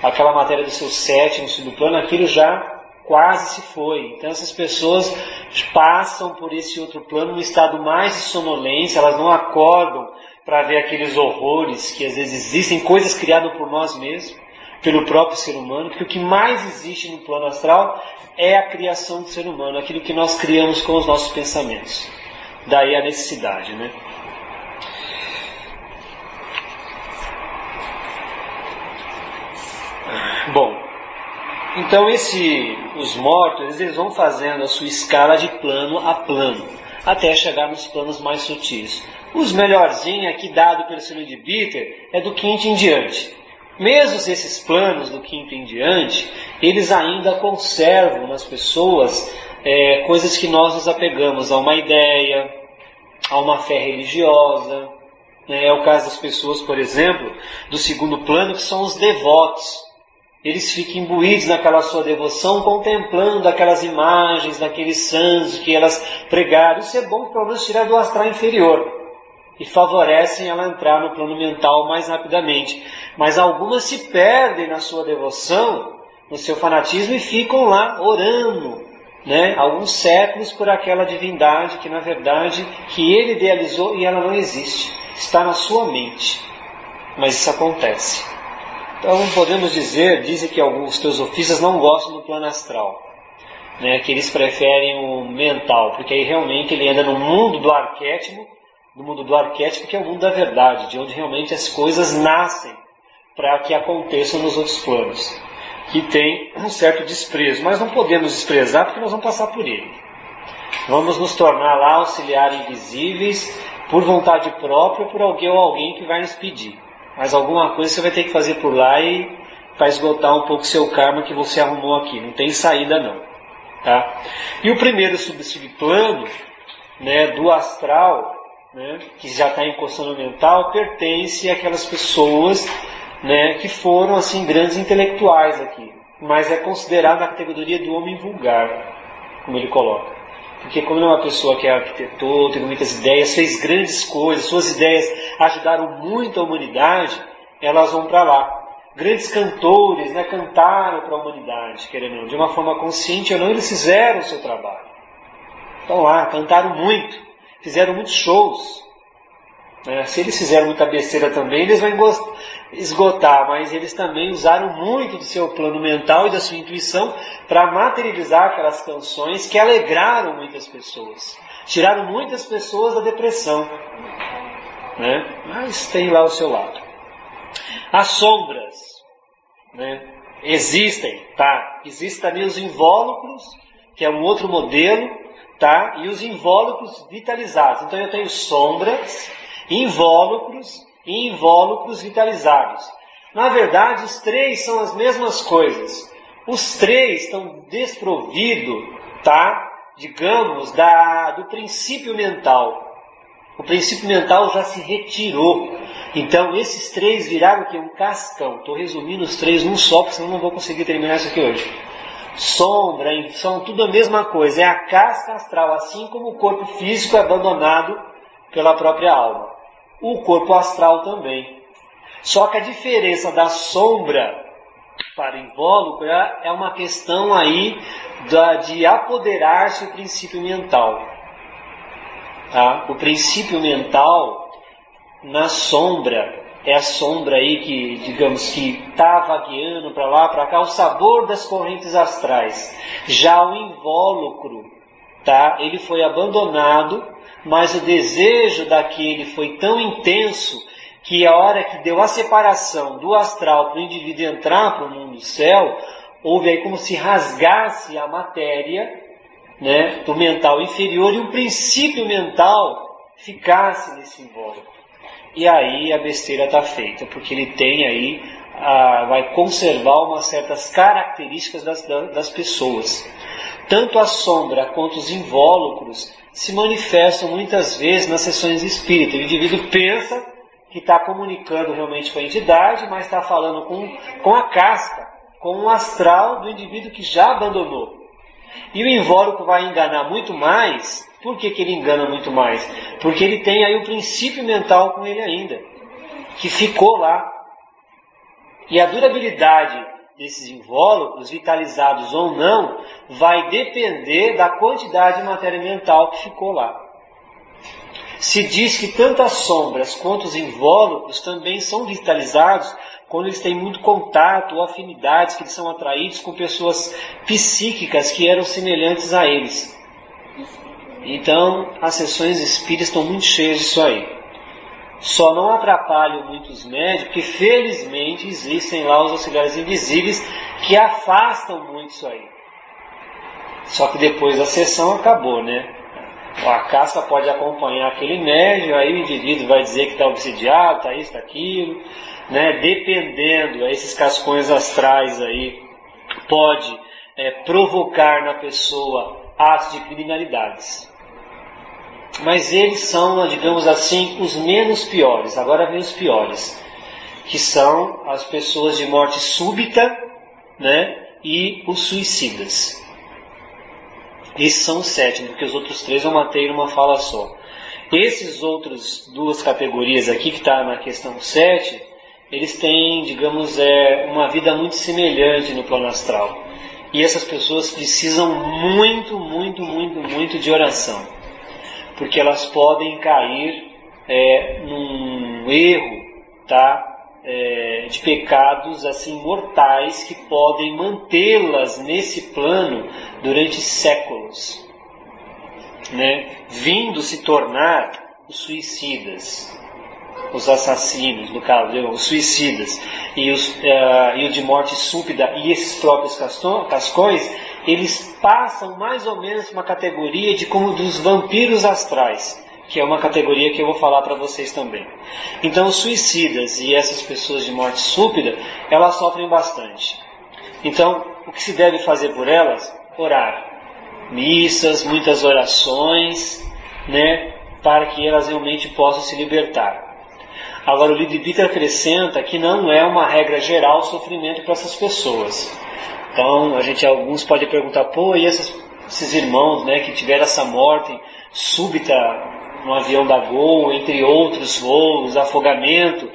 aquela matéria do seu sétimo subplano, aquilo já quase se foi. Então essas pessoas passam por esse outro plano no estado mais de sonolência, elas não acordam para ver aqueles horrores que às vezes existem, coisas criadas por nós mesmos, pelo próprio ser humano, porque o que mais existe no plano astral é a criação do ser humano, aquilo que nós criamos com os nossos pensamentos. Daí a necessidade, né? Bom, então os mortos, eles vão fazendo a sua escala de plano a plano, até chegar nos planos mais sutis. Os melhorzinhos aqui dado pelo Sr. de Bitter é do quinto em diante. Mesmo esses planos do quinto em diante, eles ainda conservam nas pessoas coisas que nós nos apegamos a uma ideia, a uma fé religiosa. É o caso das pessoas, por exemplo, do segundo plano, que são os devotos. Eles ficam imbuídos naquela sua devoção, contemplando aquelas imagens, daqueles santos que elas pregaram. Isso é bom, pelo menos, tirar do astral inferior. E favorecem ela entrar no plano mental mais rapidamente. Mas algumas se perdem na sua devoção, no seu fanatismo, e ficam lá orando, né, alguns séculos por aquela divindade que, na verdade, que ele idealizou e ela não existe. Está na sua mente. Mas isso acontece. Então podemos dizem que alguns teosofistas não gostam do plano astral, né, que eles preferem o mental, porque aí realmente ele anda no mundo do arquétipo, que é o mundo da verdade, de onde realmente as coisas nascem para que aconteçam nos outros planos, que tem um certo desprezo, mas não podemos desprezar porque nós vamos passar por ele. Vamos nos tornar lá auxiliares invisíveis por vontade própria, por alguém que vai nos pedir. Mas alguma coisa você vai ter que fazer por lá e vai esgotar um pouco o seu karma que você arrumou aqui. Não tem saída não. Tá? E o primeiro subplano, né, do astral, né, que já está encostando no mental, pertence àquelas pessoas, né, que foram assim, grandes intelectuais aqui. Mas é considerado na categoria do homem vulgar, como ele coloca. Porque como ele é uma pessoa que arquitetou, teve muitas ideias, fez grandes coisas, suas ideias ajudaram muito a humanidade, elas vão para lá. Grandes cantores, né, cantaram para a humanidade, querendo ou não, de uma forma consciente ou não, eles fizeram o seu trabalho. Estão lá, cantaram muito, fizeram muitos shows. Se eles fizeram muita besteira também, eles vão esgotar, mas eles também usaram muito do seu plano mental e da sua intuição para materializar aquelas canções que alegraram muitas pessoas, tiraram muitas pessoas da depressão, né? Mas tem lá o seu lado. As sombras, né, existem, tá? Existem também os invólucros, que é um outro modelo, tá? E os invólucros vitalizados. Então eu tenho sombras, invólucros e invólucros vitalizados. Na verdade, os três são as mesmas coisas. Os três estão desprovidos, digamos, do princípio mental. O princípio mental já se retirou. Então, esses três viraram o quê? Um cascão. Estou resumindo os três num só, porque senão não vou conseguir terminar isso aqui hoje. Sombra, são tudo a mesma coisa. É a casca astral, assim como o corpo físico é abandonado pela própria alma. O corpo astral também. Só que a diferença da sombra para o invólucro é uma questão aí de apoderar-se o princípio mental. O princípio mental na sombra é a sombra aí que, digamos, que está vagueando para lá, para cá, o sabor das correntes astrais. Já o invólucro, ele foi abandonado, mas o desejo daquele foi tão intenso que a hora que deu a separação do astral para o indivíduo entrar para o mundo do céu, houve aí como se rasgasse a matéria, né, do mental inferior, e o princípio mental ficasse nesse invólucro. E aí a besteira está feita, porque ele tem aí, vai conservar umas certas características das pessoas. Tanto a sombra quanto os invólucros se manifestam muitas vezes nas sessões espíritas. O indivíduo pensa que está comunicando realmente com a entidade, mas está falando com a casca, com o astral do indivíduo que já abandonou. E o invólucro vai enganar muito mais. Por que ele engana muito mais? Porque ele tem aí o princípio mental com ele ainda, que ficou lá. E a durabilidade desses invólucros, vitalizados ou não, vai depender da quantidade de matéria mental que ficou lá. Se diz que tanto as sombras quanto os invólucros também são vitalizados quando eles têm muito contato ou afinidades, que eles são atraídos com pessoas psíquicas que eram semelhantes a eles. Então, as sessões espíritas estão muito cheias disso aí. Só não atrapalham muitos médicos, porque felizmente existem lá os auxiliares invisíveis que afastam muito isso aí. Só que depois da sessão acabou, né? A casca pode acompanhar aquele médium, aí o indivíduo vai dizer que está obsidiado, está isso, está aquilo, né? Dependendo, esses cascões astrais aí pode provocar na pessoa atos de criminalidades. Mas eles são, digamos assim, os menos piores. Agora vem os piores, que são as pessoas de morte súbita, né? E os suicidas. Esses são os 7, porque os outros 3 eu matei numa fala só. Esses outros 2 categorias aqui, que está na questão 7, eles têm, digamos, uma vida muito semelhante no plano astral. E essas pessoas precisam muito, muito, muito, muito de oração. Porque elas podem cair num erro, de pecados assim mortais que podem mantê-las nesse plano durante séculos, né? Vindo se tornar os suicidas, os assassinos, no caso, os suicidas e o de morte súbita e esses próprios cascões, eles passam mais ou menos uma categoria como dos vampiros astrais, que é uma categoria que eu vou falar para vocês também. Então, os suicidas e essas pessoas de morte súbita, elas sofrem bastante. Então, o que se deve fazer por elas? Orar. Missas, muitas orações, né, para que elas realmente possam se libertar. Agora, o Livre-Arbítrio acrescenta que não é uma regra geral o sofrimento para essas pessoas. Então, alguns podem perguntar, e esses irmãos, né, que tiveram essa morte súbita no avião da Gol, entre outros voos, afogamento,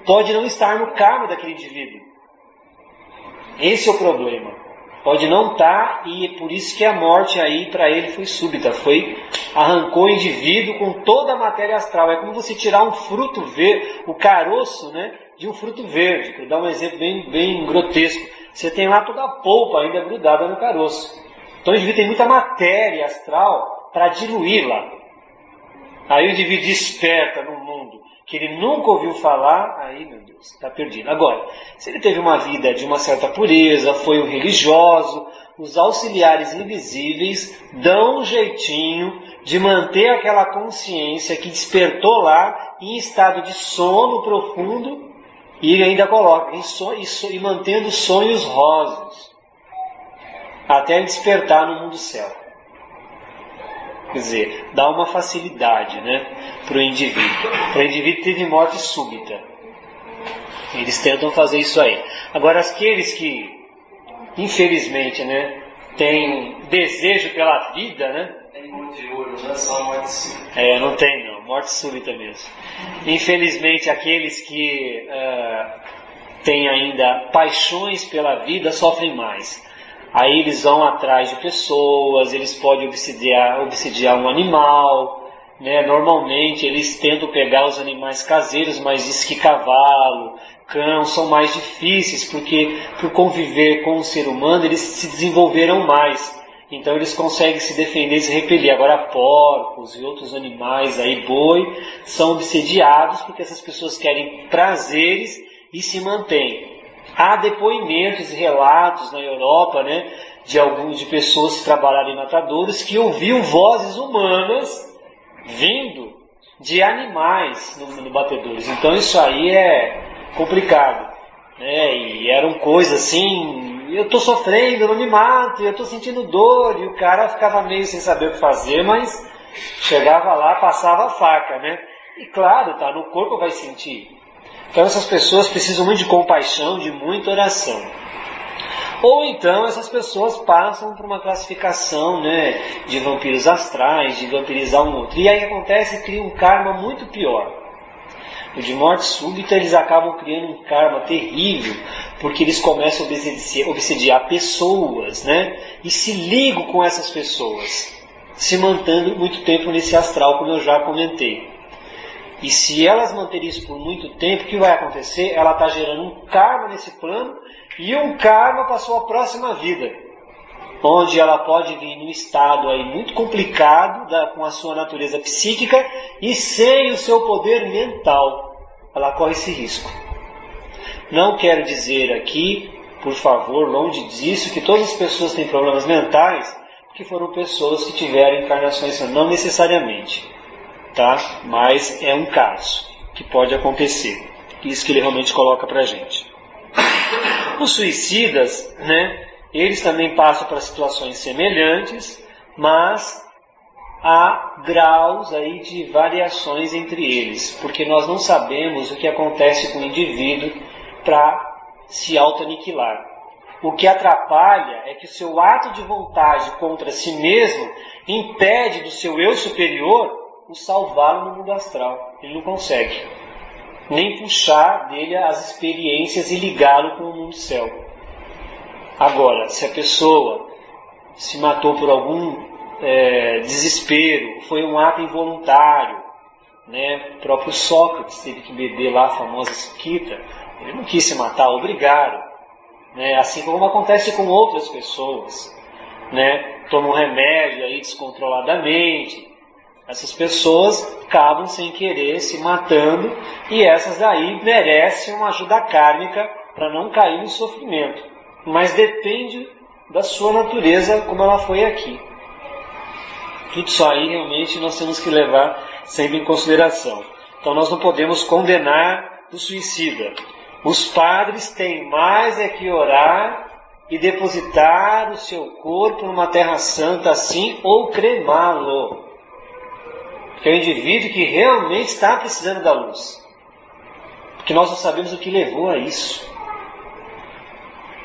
pode não estar no karma daquele indivíduo. Esse é o problema. Pode não estar, e é por isso que a morte aí para ele foi súbita. Arrancou o indivíduo com toda a matéria astral. É como você tirar um fruto verde, o caroço, né, de um fruto verde. Vou dar um exemplo bem grotesco. Você tem lá toda a polpa ainda grudada no caroço. Então o indivíduo tem muita matéria astral para diluir lá. Aí o indivíduo desperta num mundo que ele nunca ouviu falar, aí, meu Deus, está perdido. Agora, se ele teve uma vida de uma certa pureza, foi um religioso, os auxiliares invisíveis dão um jeitinho de manter aquela consciência que despertou lá em estado de sono profundo, e ele ainda coloca, e mantendo sonhos rosos. até despertar no mundo céu. Quer dizer, dá uma facilidade, né, para o indivíduo. Para o indivíduo teve morte súbita. Eles tentam fazer isso aí. Agora, aqueles que, infelizmente, né, têm desejo pela vida, né? Tem muito de ouro, não é só morte súbita. Não tem não, morte súbita mesmo. Infelizmente, aqueles que têm ainda paixões pela vida sofrem mais. Aí eles vão atrás de pessoas, eles podem obsidiar um animal, né? Normalmente eles tentam pegar os animais caseiros, mas diz que cavalo, cão são mais difíceis, porque por conviver com o ser humano eles se desenvolveram mais. Então eles conseguem se defender e se repelir. Agora porcos e outros animais, aí boi, são obsediados porque essas pessoas querem prazeres e se mantêm. Há depoimentos e relatos na Europa, né, de pessoas que trabalharam em matadouros que ouviam vozes humanas vindo de animais no batedouros. Então isso aí é complicado, né? E eram coisas assim, eu estou sofrendo, não me mato, eu estou sentindo dor, e o cara ficava meio sem saber o que fazer, mas chegava lá, passava a faca, né? E claro, tá, no corpo vai sentir. Então essas pessoas precisam muito de compaixão, de muita oração. Ou então essas pessoas passam por uma classificação, né, de vampiros astrais, de vampirizar um outro. E aí acontece, cria um karma muito pior. O de morte súbita, eles acabam criando um karma terrível, porque eles começam a obsediar pessoas, né, e se ligam com essas pessoas, se mantendo muito tempo nesse astral, como eu já comentei. E se elas manterem isso por muito tempo, o que vai acontecer? Ela está gerando um karma nesse plano e um karma para a sua próxima vida, onde ela pode vir num estado aí muito complicado com a sua natureza psíquica e sem o seu poder mental. Ela corre esse risco. Não quero dizer aqui, por favor, longe disso, que todas as pessoas têm problemas mentais, porque foram pessoas que tiveram encarnações, não necessariamente. Tá? Mas é um caso que pode acontecer. Isso que ele realmente coloca pra gente. Os suicidas, né, eles também passam por situações semelhantes, mas há graus aí de variações entre eles, porque nós não sabemos o que acontece com o indivíduo para se auto-aniquilar. O que atrapalha é que o seu ato de vontade contra si mesmo impede do seu eu superior o salvá-lo no mundo astral. Ele não consegue nem puxar dele as experiências e ligá-lo com o mundo céu. Agora, se a pessoa se matou por algum desespero, foi um ato involuntário, né? O próprio Sócrates teve que beber lá a famosa suquita, ele não quis se matar, obrigaram, né? Assim como acontece com outras pessoas, né? Tomam um remédio aí descontroladamente. Essas pessoas acabam sem querer se matando, e essas aí merecem uma ajuda kármica para não cair no sofrimento. Mas depende da sua natureza, como ela foi aqui. Tudo isso aí realmente nós temos que levar sempre em consideração. Então nós não podemos condenar o suicida. Os padres têm mais é que orar e depositar o seu corpo numa terra santa assim, ou cremá-lo. Que é o indivíduo que realmente está precisando da luz. Porque nós não sabemos o que levou a isso.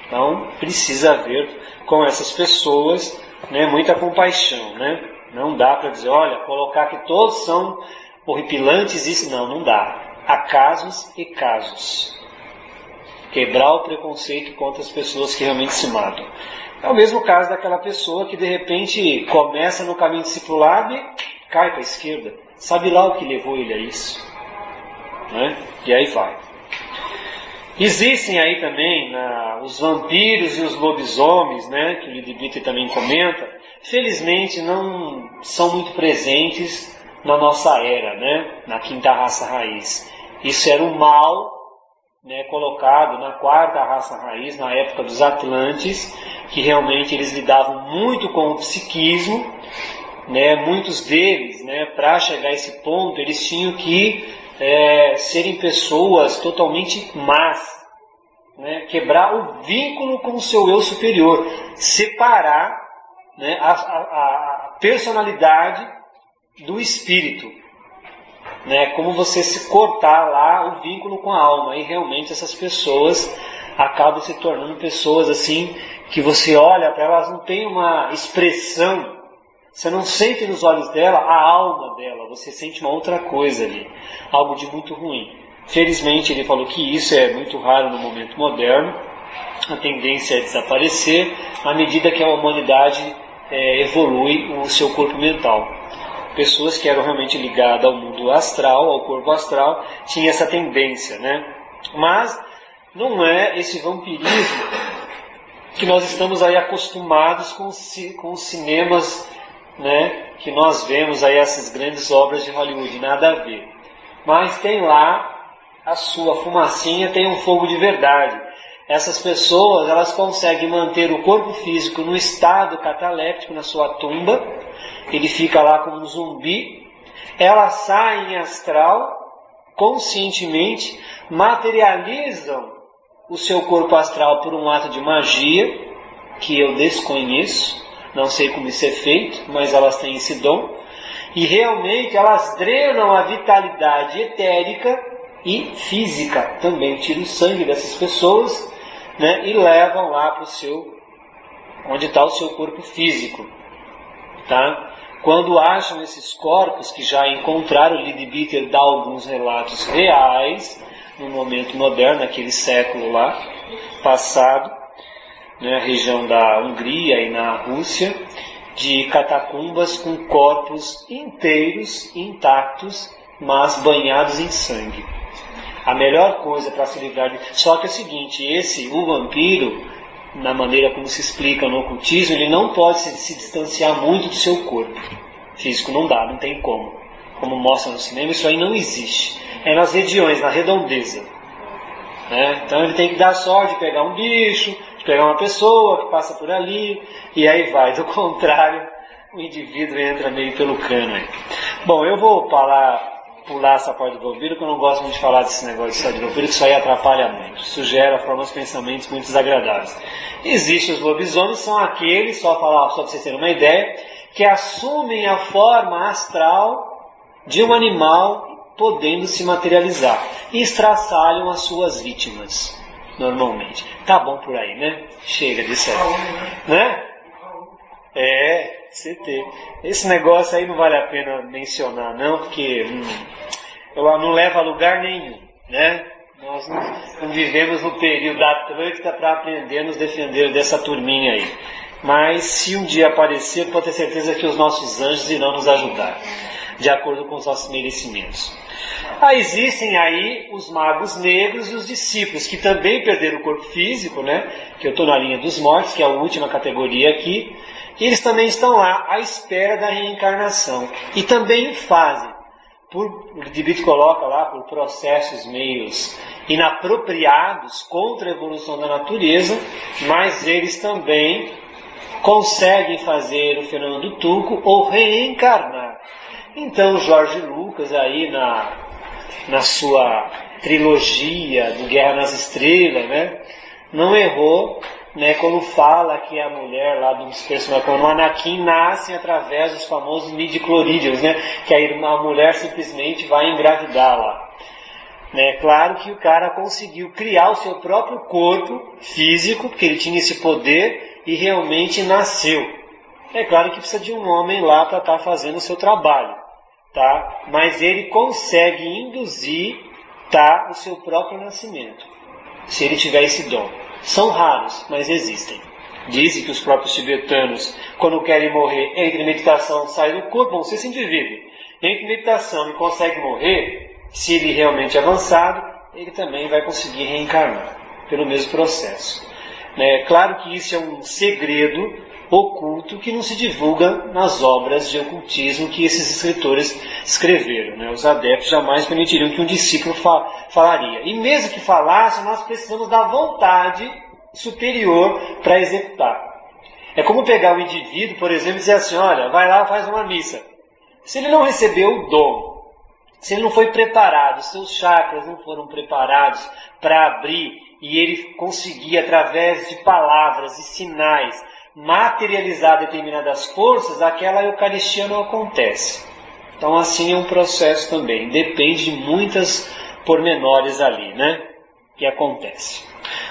Então, precisa haver com essas pessoas, né, muita compaixão. Né? Não dá para dizer, olha, colocar que todos são horripilantes, isso não dá. Há casos e casos. Quebrar o preconceito contra as pessoas que realmente se matam. É o mesmo caso daquela pessoa que de repente começa no caminho discipulado e cai para a esquerda. Sabe lá o que levou ele a isso, né? E aí vai. Existem aí também os vampiros e os lobisomens, né? Que o Lidibite também comenta. Felizmente não são muito presentes na nossa era, né? Na quinta raça raiz. Isso era um mal, né, colocado na quarta raça raiz, na época dos Atlantes, que realmente eles lidavam muito com o psiquismo. Né, muitos deles, né, para chegar a esse ponto, eles tinham que serem pessoas totalmente más, né, quebrar o vínculo com o seu eu superior, separar, né, a personalidade do espírito, né, como você se cortar lá o vínculo com a alma. E realmente essas pessoas acabam se tornando pessoas assim que você olha para elas, não tem uma expressão, você não sente nos olhos dela a alma dela, você sente uma outra coisa ali, algo de muito ruim. Felizmente ele falou que isso é muito raro no momento moderno, a tendência é desaparecer à medida que a humanidade evolui o seu corpo mental. Pessoas que eram realmente ligadas ao mundo astral, ao corpo astral, tinham essa tendência, né? Mas não é esse vampirismo que nós estamos aí acostumados com os cinemas, né, que nós vemos aí essas grandes obras de Hollywood, nada a ver. Mas tem lá a sua fumacinha, tem um fogo de verdade. Essas pessoas, elas conseguem manter o corpo físico no estado cataléptico, na sua tumba, ele fica lá como um zumbi, elas saem em astral, conscientemente, materializam o seu corpo astral por um ato de magia, que eu desconheço, não sei como isso é feito, mas elas têm esse dom, e realmente elas drenam a vitalidade etérica e física também, tiram o sangue dessas pessoas, né, e levam lá para o seu, onde está o seu corpo físico, tá? Quando acham esses corpos, que já encontraram, Leadbeater dá alguns relatos reais, no momento moderno, naquele século lá, passado, na região da Hungria e na Rússia, de catacumbas com corpos inteiros, intactos, mas banhados em sangue. A melhor coisa para se livrar de... Só que é o seguinte, o vampiro, na maneira como se explica no ocultismo, ele não pode se distanciar muito do seu corpo físico, não dá, não tem como. Como mostra no cinema, isso aí não existe. É nas regiões, na redondeza. Né? Então ele tem que dar sorte de pegar um bicho, de pegar uma pessoa que passa por ali, e aí vai. Do contrário, o indivíduo entra meio pelo cano aí. Bom, eu vou pular essa parte do vampiro, que eu não gosto muito de falar desse negócio de vampiro, que isso aí atrapalha muito. Isso gera formas de pensamentos muito desagradáveis. Existem os lobisomens, são aqueles, só para vocês terem uma ideia, que assumem a forma astral de um animal podendo se materializar e estraçalham as suas vítimas, normalmente. Tá bom por aí, né? Chega disso aí. Né? CT. Esse negócio aí não vale a pena mencionar, não, porque não leva a lugar nenhum, né? Nós não vivemos no período da Atlântida para aprender a nos defender dessa turminha aí. Mas se um dia aparecer, pode ter certeza que os nossos anjos irão nos ajudar, de acordo com os nossos merecimentos. Existem aí os magos negros e os discípulos, que também perderam o corpo físico, né? Que eu estou na linha dos mortos, que é a última categoria aqui. E eles também estão lá à espera da reencarnação. E também fazem, o Leadbeater coloca lá, por processos meios inapropriados contra a evolução da natureza, mas eles também conseguem fazer o fenômeno do Tulco ou reencarnar. Então Jorge Lucas aí na sua trilogia do Guerra nas Estrelas, né, não errou, né, quando fala que a mulher lá dos personagens, quando o Anakin nasce através dos famosos midichloridians, né, que a mulher simplesmente vai engravidar lá. Né, claro que o cara conseguiu criar o seu próprio corpo físico, porque ele tinha esse poder e realmente nasceu. É claro que precisa de um homem lá para estar fazendo o seu trabalho, tá? Mas ele consegue induzir, tá, o seu próprio nascimento, se ele tiver esse dom. São raros, mas existem. Dizem que os próprios tibetanos, quando querem morrer, entre meditação, saem do corpo, vão ser esse indivíduo. Entre meditação e consegue morrer, se ele realmente é avançado, ele também vai conseguir reencarnar, pelo mesmo processo. Claro que isso é um segredo oculto que não se divulga nas obras de ocultismo que esses escritores escreveram. Né? Os adeptos jamais permitiriam que um discípulo falaria. E mesmo que falasse, nós precisamos da vontade superior para executar. É como pegar o indivíduo, por exemplo, e dizer assim, olha, vai lá, faz uma missa. Se ele não recebeu o dom, se ele não foi preparado, seus chakras não foram preparados para abrir e ele conseguir, através de palavras e sinais, materializar determinadas forças, aquela Eucaristia não acontece. Então assim é um processo também, depende de muitas pormenores ali, né, que acontece.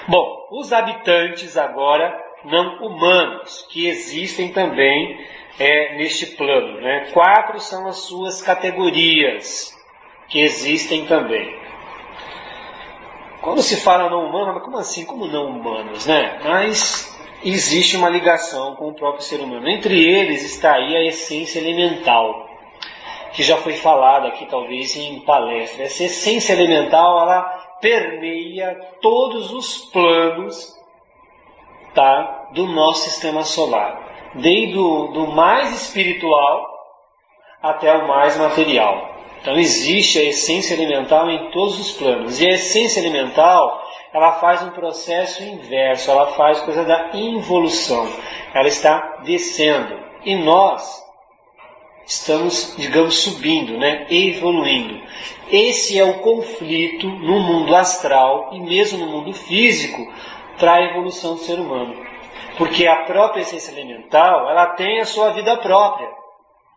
Bom, os habitantes agora não humanos, que existem também neste plano, né? 4 são as suas categorias que existem também. Quando se fala não humano, mas como assim? Como não humanos, né? Mas existe uma ligação com o próprio ser humano. Entre eles está aí a essência elemental, que já foi falada aqui talvez em palestra. Essa essência elemental, ela permeia todos os planos, tá, do nosso sistema solar. Desde do mais espiritual até o mais material. Então existe a essência elemental em todos os planos. E a essência elemental, ela faz um processo inverso, ela faz coisa da involução. Ela está descendo. E nós estamos, digamos, subindo, né? Evoluindo. Esse é o conflito no mundo astral e mesmo no mundo físico para a evolução do ser humano. Porque a própria essência elemental, ela tem a sua vida própria.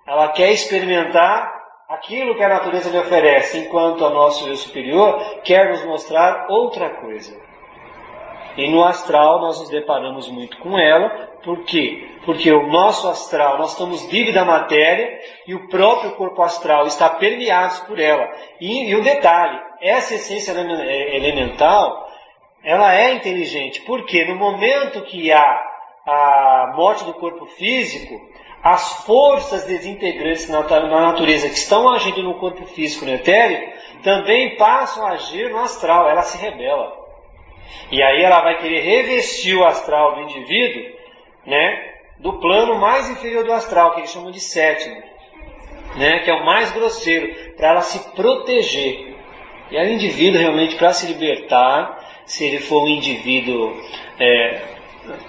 Ela quer experimentar aquilo que a natureza lhe oferece, enquanto a nosso eu superior quer nos mostrar outra coisa. E no astral nós nos deparamos muito com ela. Por quê? Porque o nosso astral, nós estamos livres da matéria e o próprio corpo astral está permeado por ela. E um detalhe, essa essência elemental, ela é inteligente. Porque no momento que há a morte do corpo físico, as forças desintegrantes na natureza que estão agindo no corpo físico, no etérico, também passam a agir no astral. Ela se rebela. E aí ela vai querer revestir o astral do indivíduo, né, do plano mais inferior do astral, que eles chamam de sétimo, né, que é o mais grosseiro, para ela se proteger. E aí o indivíduo realmente, para se libertar, se ele for um indivíduo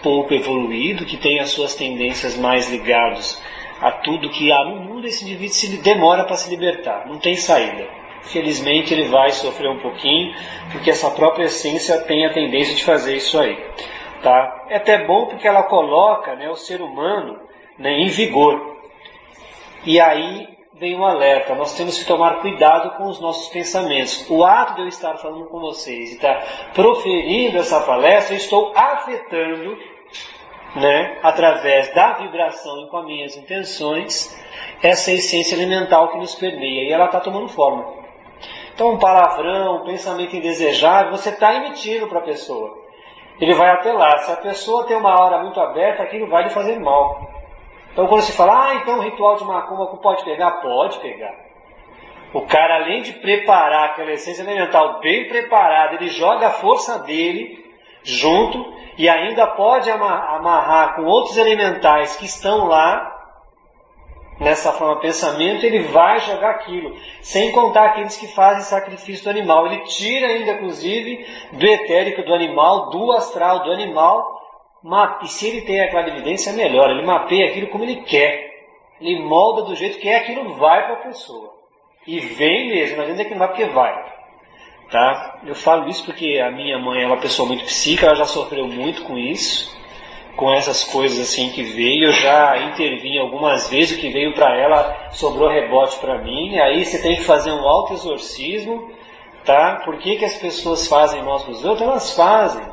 pouco evoluído, que tem as suas tendências mais ligadas a tudo que há no mundo, esse indivíduo se demora para se libertar, não tem saída. Felizmente ele vai sofrer um pouquinho, porque essa própria essência tem a tendência de fazer isso aí. Tá? É até bom porque ela coloca, né, o ser humano, né, em vigor. E aí vem um alerta, nós temos que tomar cuidado com os nossos pensamentos. O ato de eu estar falando com vocês e estar proferindo essa palestra, eu estou afetando, né, através da vibração e com as minhas intenções, essa essência elemental que nos permeia. E ela está tomando forma. Então um palavrão, um pensamento indesejável, você está emitindo para a pessoa. Ele vai apelar. Se a pessoa tem uma aura muito aberta, aquilo vai lhe fazer mal. Então quando se fala, então o ritual de macumba pode pegar? Pode pegar. O cara, além de preparar aquela essência elemental bem preparada, ele joga a força dele junto e ainda pode amarrar com outros elementais que estão lá, nessa forma pensamento, ele vai jogar aquilo. Sem contar aqueles que fazem sacrifício do animal. Ele tira ainda, inclusive, do etérico do animal, do astral do animal. E se ele tem a clarividência, melhor. Ele mapeia aquilo como ele quer. Ele molda do jeito que é, aquilo vai para a pessoa. E vem mesmo, não adianta que não vai, porque vai. Tá? Eu falo isso porque a minha mãe é uma pessoa muito psíquica, ela já sofreu muito com isso. Com essas coisas assim que veio, eu já intervim algumas vezes, o que veio para ela sobrou rebote para mim. Aí você tem que fazer um autoexorcismo, tá? Por que as pessoas fazem mal para os outros? Elas fazem,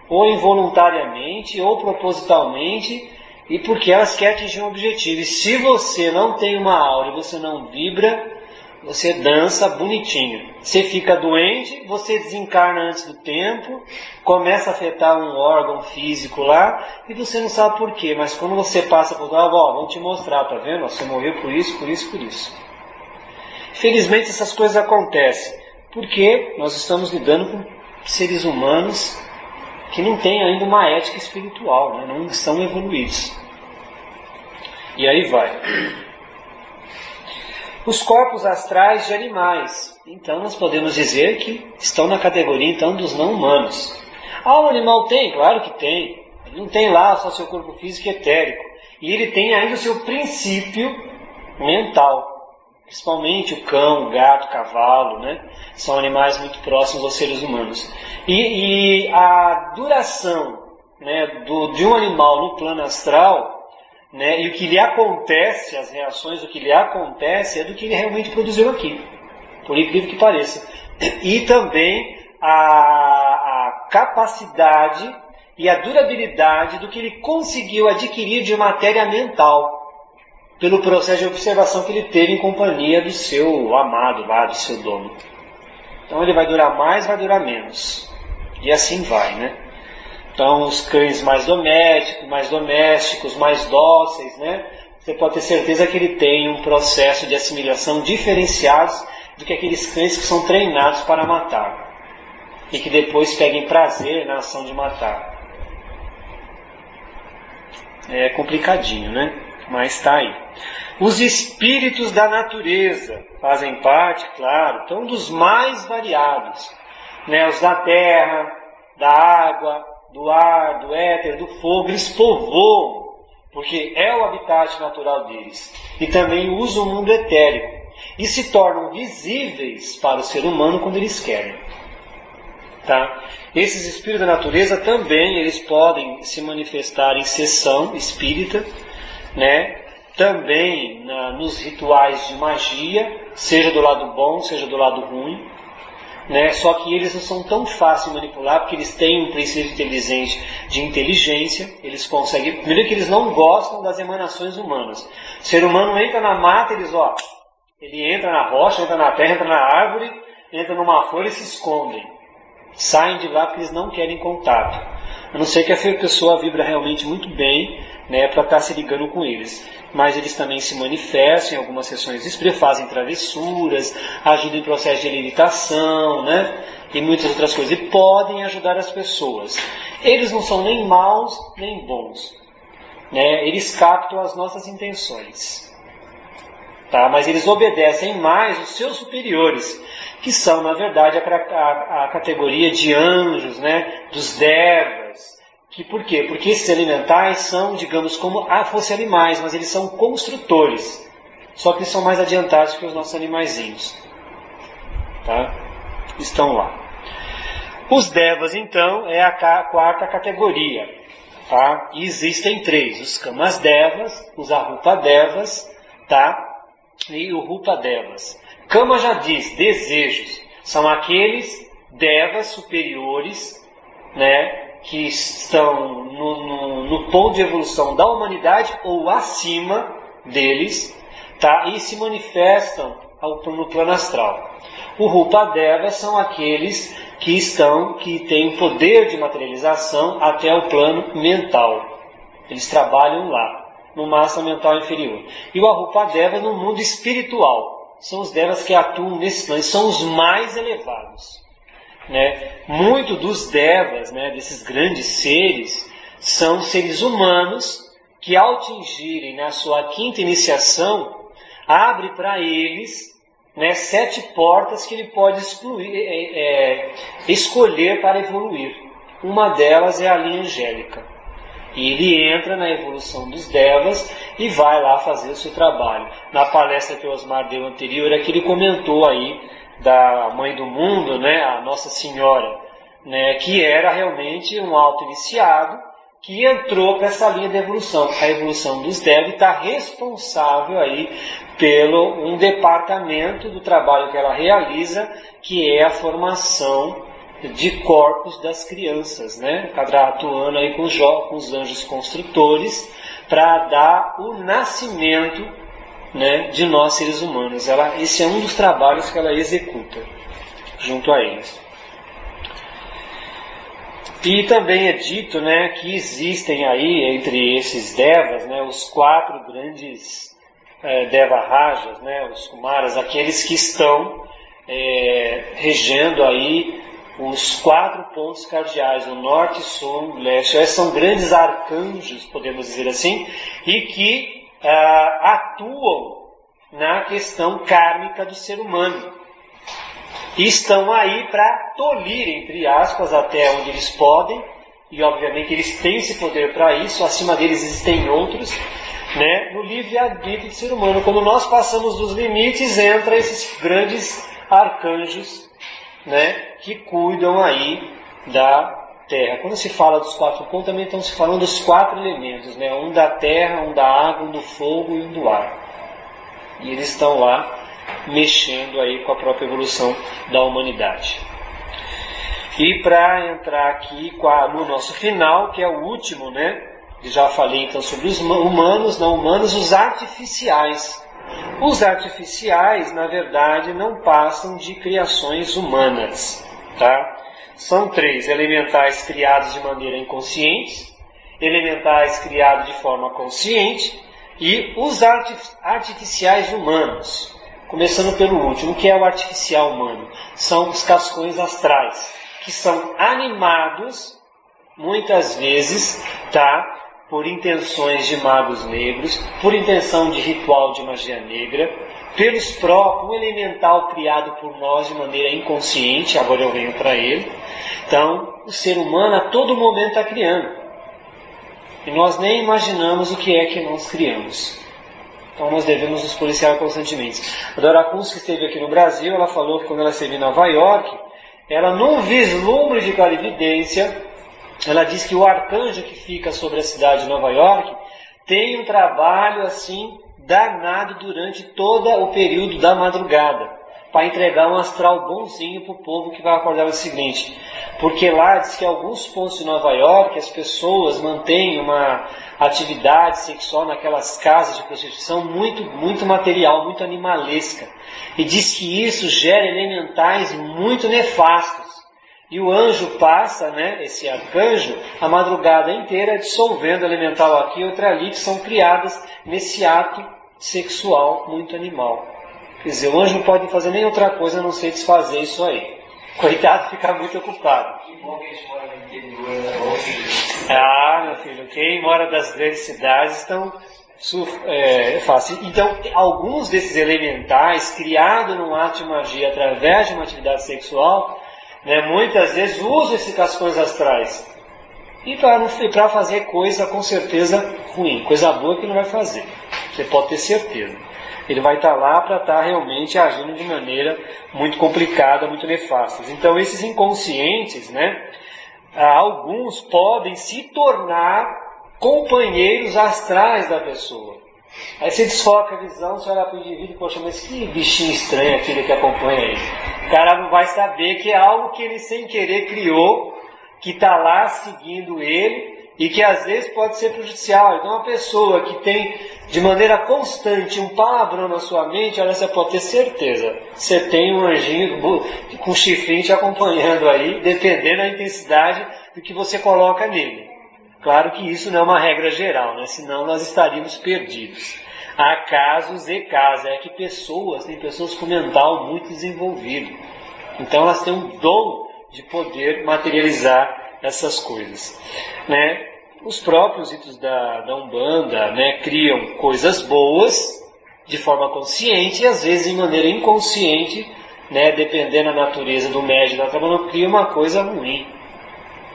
ou involuntariamente, ou propositalmente, e porque elas querem atingir um objetivo. E se você não tem uma aura e você não vibra, você dança bonitinho. Você fica doente, você desencarna antes do tempo, começa a afetar um órgão físico lá, e você não sabe por quê. Mas quando você passa por lá, vamos te mostrar, tá vendo? Você morreu por isso, por isso, por isso. Felizmente essas coisas acontecem, porque nós estamos lidando com seres humanos que não têm ainda uma ética espiritual, né? Não estão evoluídos. E aí vai. Os corpos astrais de animais. Então nós podemos dizer que estão na categoria então dos não humanos. O animal tem? Claro que tem. Ele não tem lá só seu corpo físico e etérico. E ele tem ainda o seu princípio mental. Principalmente o cão, o gato, o cavalo, né? São animais muito próximos aos seres humanos. E a duração, né, de um animal no plano astral, né, e o que lhe acontece, as reações, o que lhe acontece é do que ele realmente produziu aqui, por incrível que pareça. E também a capacidade e a durabilidade do que ele conseguiu adquirir de matéria mental, pelo processo de observação que ele teve em companhia do seu amado lá, do seu dono. Então ele vai durar mais, vai durar menos. E assim vai, né? Então os cães mais domésticos, mais dóceis, né? Você pode ter certeza que ele tem um processo de assimilação diferenciado do que aqueles cães que são treinados para matar. E que depois peguem prazer na ação de matar. É complicadinho, né? Mas está aí. Os espíritos da natureza fazem parte, claro, então dos mais variados, né? Os da terra, da água, do ar, do éter, do fogo, eles povoam, porque é o habitat natural deles, e também usam o mundo etérico, e se tornam visíveis para o ser humano quando eles querem. Tá? Esses espíritos da natureza também eles podem se manifestar em sessão espírita, né? Também nos rituais de magia, seja do lado bom, seja do lado ruim, né? Só que eles não são tão fáceis de manipular, porque eles têm um princípio de inteligência, eles conseguem. Primeiro que eles não gostam das emanações humanas. O ser humano entra na mata, ele entra na rocha, entra na terra, entra na árvore, entra numa folha e se escondem. Saem de lá porque eles não querem contato. A não ser que a pessoa vibra realmente muito bem, né, para estar se ligando com eles. Mas eles também se manifestam em algumas sessões espíritas, fazem travessuras, ajudam em processo de levitação, né, e muitas outras coisas. E podem ajudar as pessoas. Eles não são nem maus, nem bons. Né, eles captam as nossas intenções. Tá? Mas eles obedecem mais os seus superiores, que são, na verdade, a categoria de anjos, né, dos devas. Por quê? Porque esses elementais são, digamos, como fossem animais, mas eles são construtores. Só que eles são mais adiantados que os nossos animaizinhos. Tá? Estão lá. Os devas, então, é a quarta categoria. Tá? E existem três: os Kamas-devas, os Arupa-devas, tá? E o Rupa-devas. Kama já diz, desejos. São aqueles devas superiores, né, que estão no ponto de evolução da humanidade ou acima deles, tá? E se manifestam no plano astral. O Rupa-devas são aqueles que têm poder de materialização até o plano mental. Eles trabalham lá, no massa mental inferior. E o Arupa-devas no mundo espiritual. São os devas que atuam nesse plano, são os mais elevados. Né? Muito dos devas, né, desses grandes seres, são seres humanos que, ao atingirem na sua quinta iniciação, abre para eles, né, 7 portas que ele pode escolher para evoluir. Uma delas é a linha angélica. E ele entra na evolução dos devas e vai lá fazer o seu trabalho. Na palestra que o Osmar deu anterior, é que ele comentou aí da Mãe do Mundo, né, a Nossa Senhora, né, que era realmente um auto-iniciado que entrou para essa linha de evolução. A evolução dos devas está responsável aí pelo um departamento do trabalho que ela realiza, que é a formação de corpos das crianças, né? Atuando aí com os anjos construtores para dar o nascimento, né, de nós seres humanos. Esse é um dos trabalhos que ela executa junto a eles. E também é dito, né, que existem aí entre esses devas, né, os 4 grandes Deva-rajas, né, os Kumaras, aqueles que estão regendo aí os 4 pontos cardeais, o norte, sul, leste. Esses são grandes arcanjos, podemos dizer assim, e que atuam na questão kármica do ser humano. E estão aí para tolir, entre aspas, até onde eles podem, e obviamente eles têm esse poder para isso, acima deles existem outros, né, no livre-arbítrio do ser humano. Quando nós passamos dos limites, entra esses grandes arcanjos, né, que cuidam aí da terra. Quando se fala dos 4 pontos, também estão se falando dos 4 elementos, né, um da terra, um da água, um do fogo e um do ar. E eles estão lá mexendo aí com a própria evolução da humanidade. E para entrar aqui no nosso final, que é o último, né? Já falei então sobre os humanos, não humanos, os artificiais. Os artificiais, na verdade, não passam de criações humanas, tá? São 3: elementais criados de maneira inconsciente, elementais criados de forma consciente e os artificiais humanos. Começando pelo último, que é o artificial humano. São os cascões astrais, que são animados, muitas vezes, tá, por intenções de magos negros, por intenção de ritual de magia negra, pelos próprios, um elemental criado por nós de maneira inconsciente, agora eu venho para ele. Então, o ser humano a todo momento está criando. E nós nem imaginamos o que é que nós criamos. Então nós devemos nos policiar constantemente. A Dora Kunz, que esteve aqui no Brasil, ela falou que quando ela esteve em Nova York, ela, num vislumbre de clarividência, ela diz que o arcanjo que fica sobre a cidade de Nova York tem um trabalho assim danado durante todo o período da madrugada, para entregar um astral bonzinho para o povo que vai acordar no seguinte. Porque lá diz que em alguns pontos de Nova York as pessoas mantêm uma atividade sexual naquelas casas de prostituição muito material, muito animalesca. E diz que isso gera elementais muito nefastos. E o anjo passa, né, esse arcanjo, a madrugada inteira dissolvendo elemental aqui e outra ali, que são criadas nesse ato sexual muito animal. Quer dizer, o anjo não pode fazer nem outra coisa a não ser desfazer isso aí. Coitado, fica muito ocupado. Que bom que eles moram no interior, né? Ah, meu filho, quem mora das grandes cidades estão fácil. Então, alguns desses elementais, criados num ato de magia através de uma atividade sexual, né, muitas vezes usam esses cascões astrais. E para fazer coisa com certeza ruim, coisa boa que não vai fazer. Você pode ter certeza. Ele vai estar lá para estar realmente agindo de maneira muito complicada, muito nefasta. Então esses inconscientes, né, alguns podem se tornar companheiros astrais da pessoa. Aí você desfoca a visão, você olha para o indivíduo e poxa, mas que bichinho estranho aquele que acompanha ele. O cara não vai saber que é algo que ele sem querer criou, que está lá seguindo ele, e que às vezes pode ser prejudicial. Então uma pessoa que tem de maneira constante um palavrão na sua mente, olha, você pode ter certeza, você tem um anjinho com chifrinho te acompanhando aí, dependendo da intensidade do que você coloca nele. Claro que isso não é uma regra geral, né? Senão nós estaríamos perdidos. Há casos e casos, é que tem pessoas com mental muito desenvolvido. Então elas têm um dom de poder materializar essas coisas, né? Os próprios ritos da Umbanda, né, criam coisas boas de forma consciente e às vezes de maneira inconsciente, né, dependendo da natureza do médium da trabalhando, cria uma coisa ruim,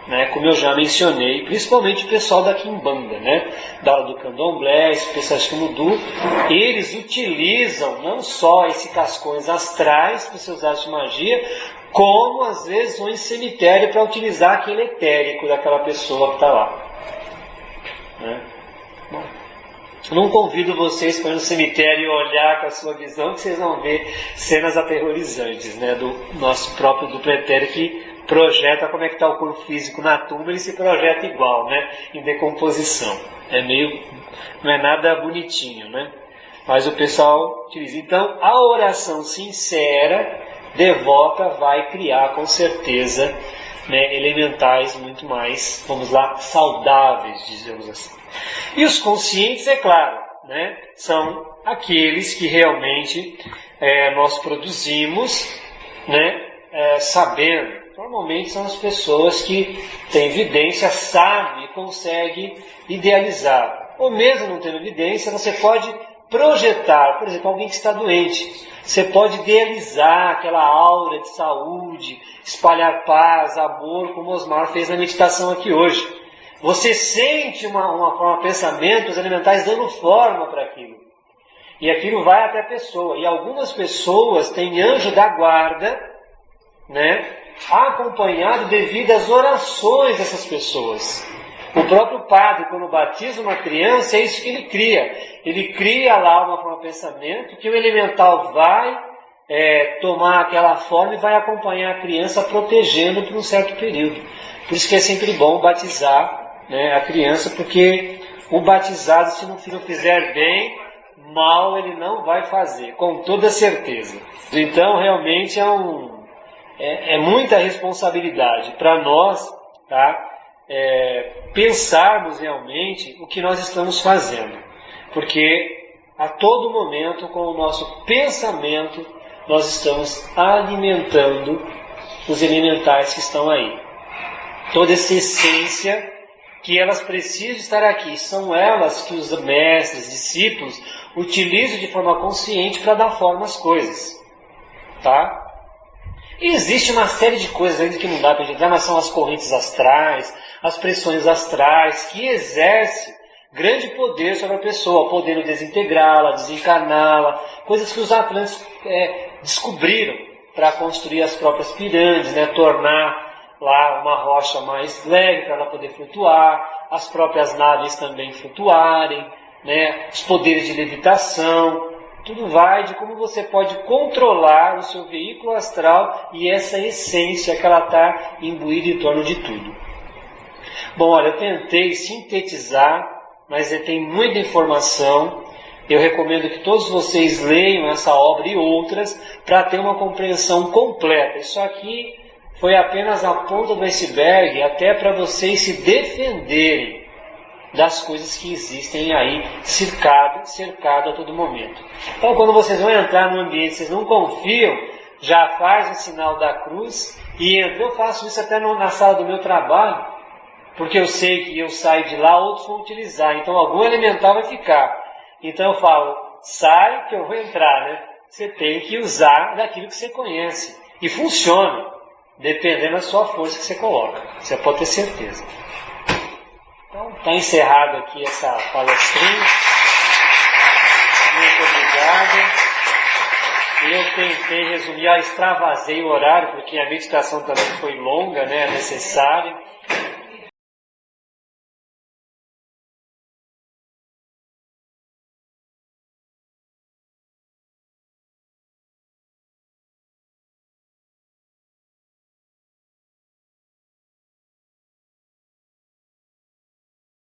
né, como eu já mencionei, principalmente o pessoal da Quimbanda, né, da aula do Candomblé, esse pessoal de Mudu, eles utilizam não só esses cascões astrais para os seus atos de magia, como às vezes vão em cemitério para utilizar aquele etérico daquela pessoa que está lá. Né? Bom, não convido vocês para ir no cemitério e olhar com a sua visão, que vocês vão ver cenas aterrorizantes, né, do nosso próprio duplo etérico que projeta como é que está o corpo físico na tumba, ele se projeta igual, né, em decomposição. Não é nada bonitinho, né? Mas o pessoal utiliza. Então, a oração sincera, devota, vai criar com certeza, né, elementais muito mais, vamos lá, saudáveis, dizemos assim. E os conscientes, é claro, né, são aqueles que realmente nós produzimos, né, sabendo. Normalmente são as pessoas que têm evidência, sabem, conseguem idealizar. Ou mesmo não tendo evidência, você pode projetar, por exemplo, alguém que está doente. Você pode idealizar aquela aura de saúde, espalhar paz, amor, como Osmar fez na meditação aqui hoje. Você sente uma forma, pensamentos elementais dando forma para aquilo. E aquilo vai até a pessoa. E algumas pessoas têm anjo da guarda, né, acompanhado devido às orações dessas pessoas. O próprio padre, quando batiza uma criança, é isso que ele cria. Ele cria lá uma forma de pensamento que o elemental vai tomar aquela forma e vai acompanhar a criança, protegendo por um certo período. Por isso que é sempre bom batizar, né, a criança, porque o batizado, se não fizer bem, mal ele não vai fazer, com toda certeza. Então, realmente é muita responsabilidade para nós, tá? Pensarmos realmente o que nós estamos fazendo, porque a todo momento, com o nosso pensamento, nós estamos alimentando os elementais que estão aí. Toda essa essência que elas precisam estar aqui, são elas que os mestres, discípulos, utilizam de forma consciente para dar forma às coisas, tá? E existe uma série de coisas ainda que não dá para entender, mas são as correntes astrais, as pressões astrais, que exercem grande poder sobre a pessoa, podendo desintegrá-la, desencarná-la, coisas que os atlantes descobriram para construir as próprias pirâmides, né, tornar lá uma rocha mais leve para ela poder flutuar, as próprias naves também flutuarem, né, os poderes de levitação. Tudo vai de como você pode controlar o seu veículo astral e essa essência que ela está imbuída em torno de tudo. Bom, olha, eu tentei sintetizar, mas tem muita informação. Eu recomendo que todos vocês leiam essa obra e outras para ter uma compreensão completa. Isso aqui foi apenas a ponta do iceberg, até para vocês se defenderem das coisas que existem aí, cercado a todo momento. Então, quando vocês vão entrar no ambiente, vocês não confiam, já faz o sinal da cruz e entra. Eu faço isso até na sala do meu trabalho, porque eu sei que eu saio de lá, outros vão utilizar, então algum elemental vai ficar. Então eu falo, sai que eu vou entrar, né? Você tem que usar daquilo que você conhece. E funciona, dependendo da sua força que você coloca. Você pode ter certeza. Então, está encerrado aqui essa palestrinha. Muito obrigado. Eu tentei resumir, extravasei o horário, porque a meditação também foi longa, né? É necessária.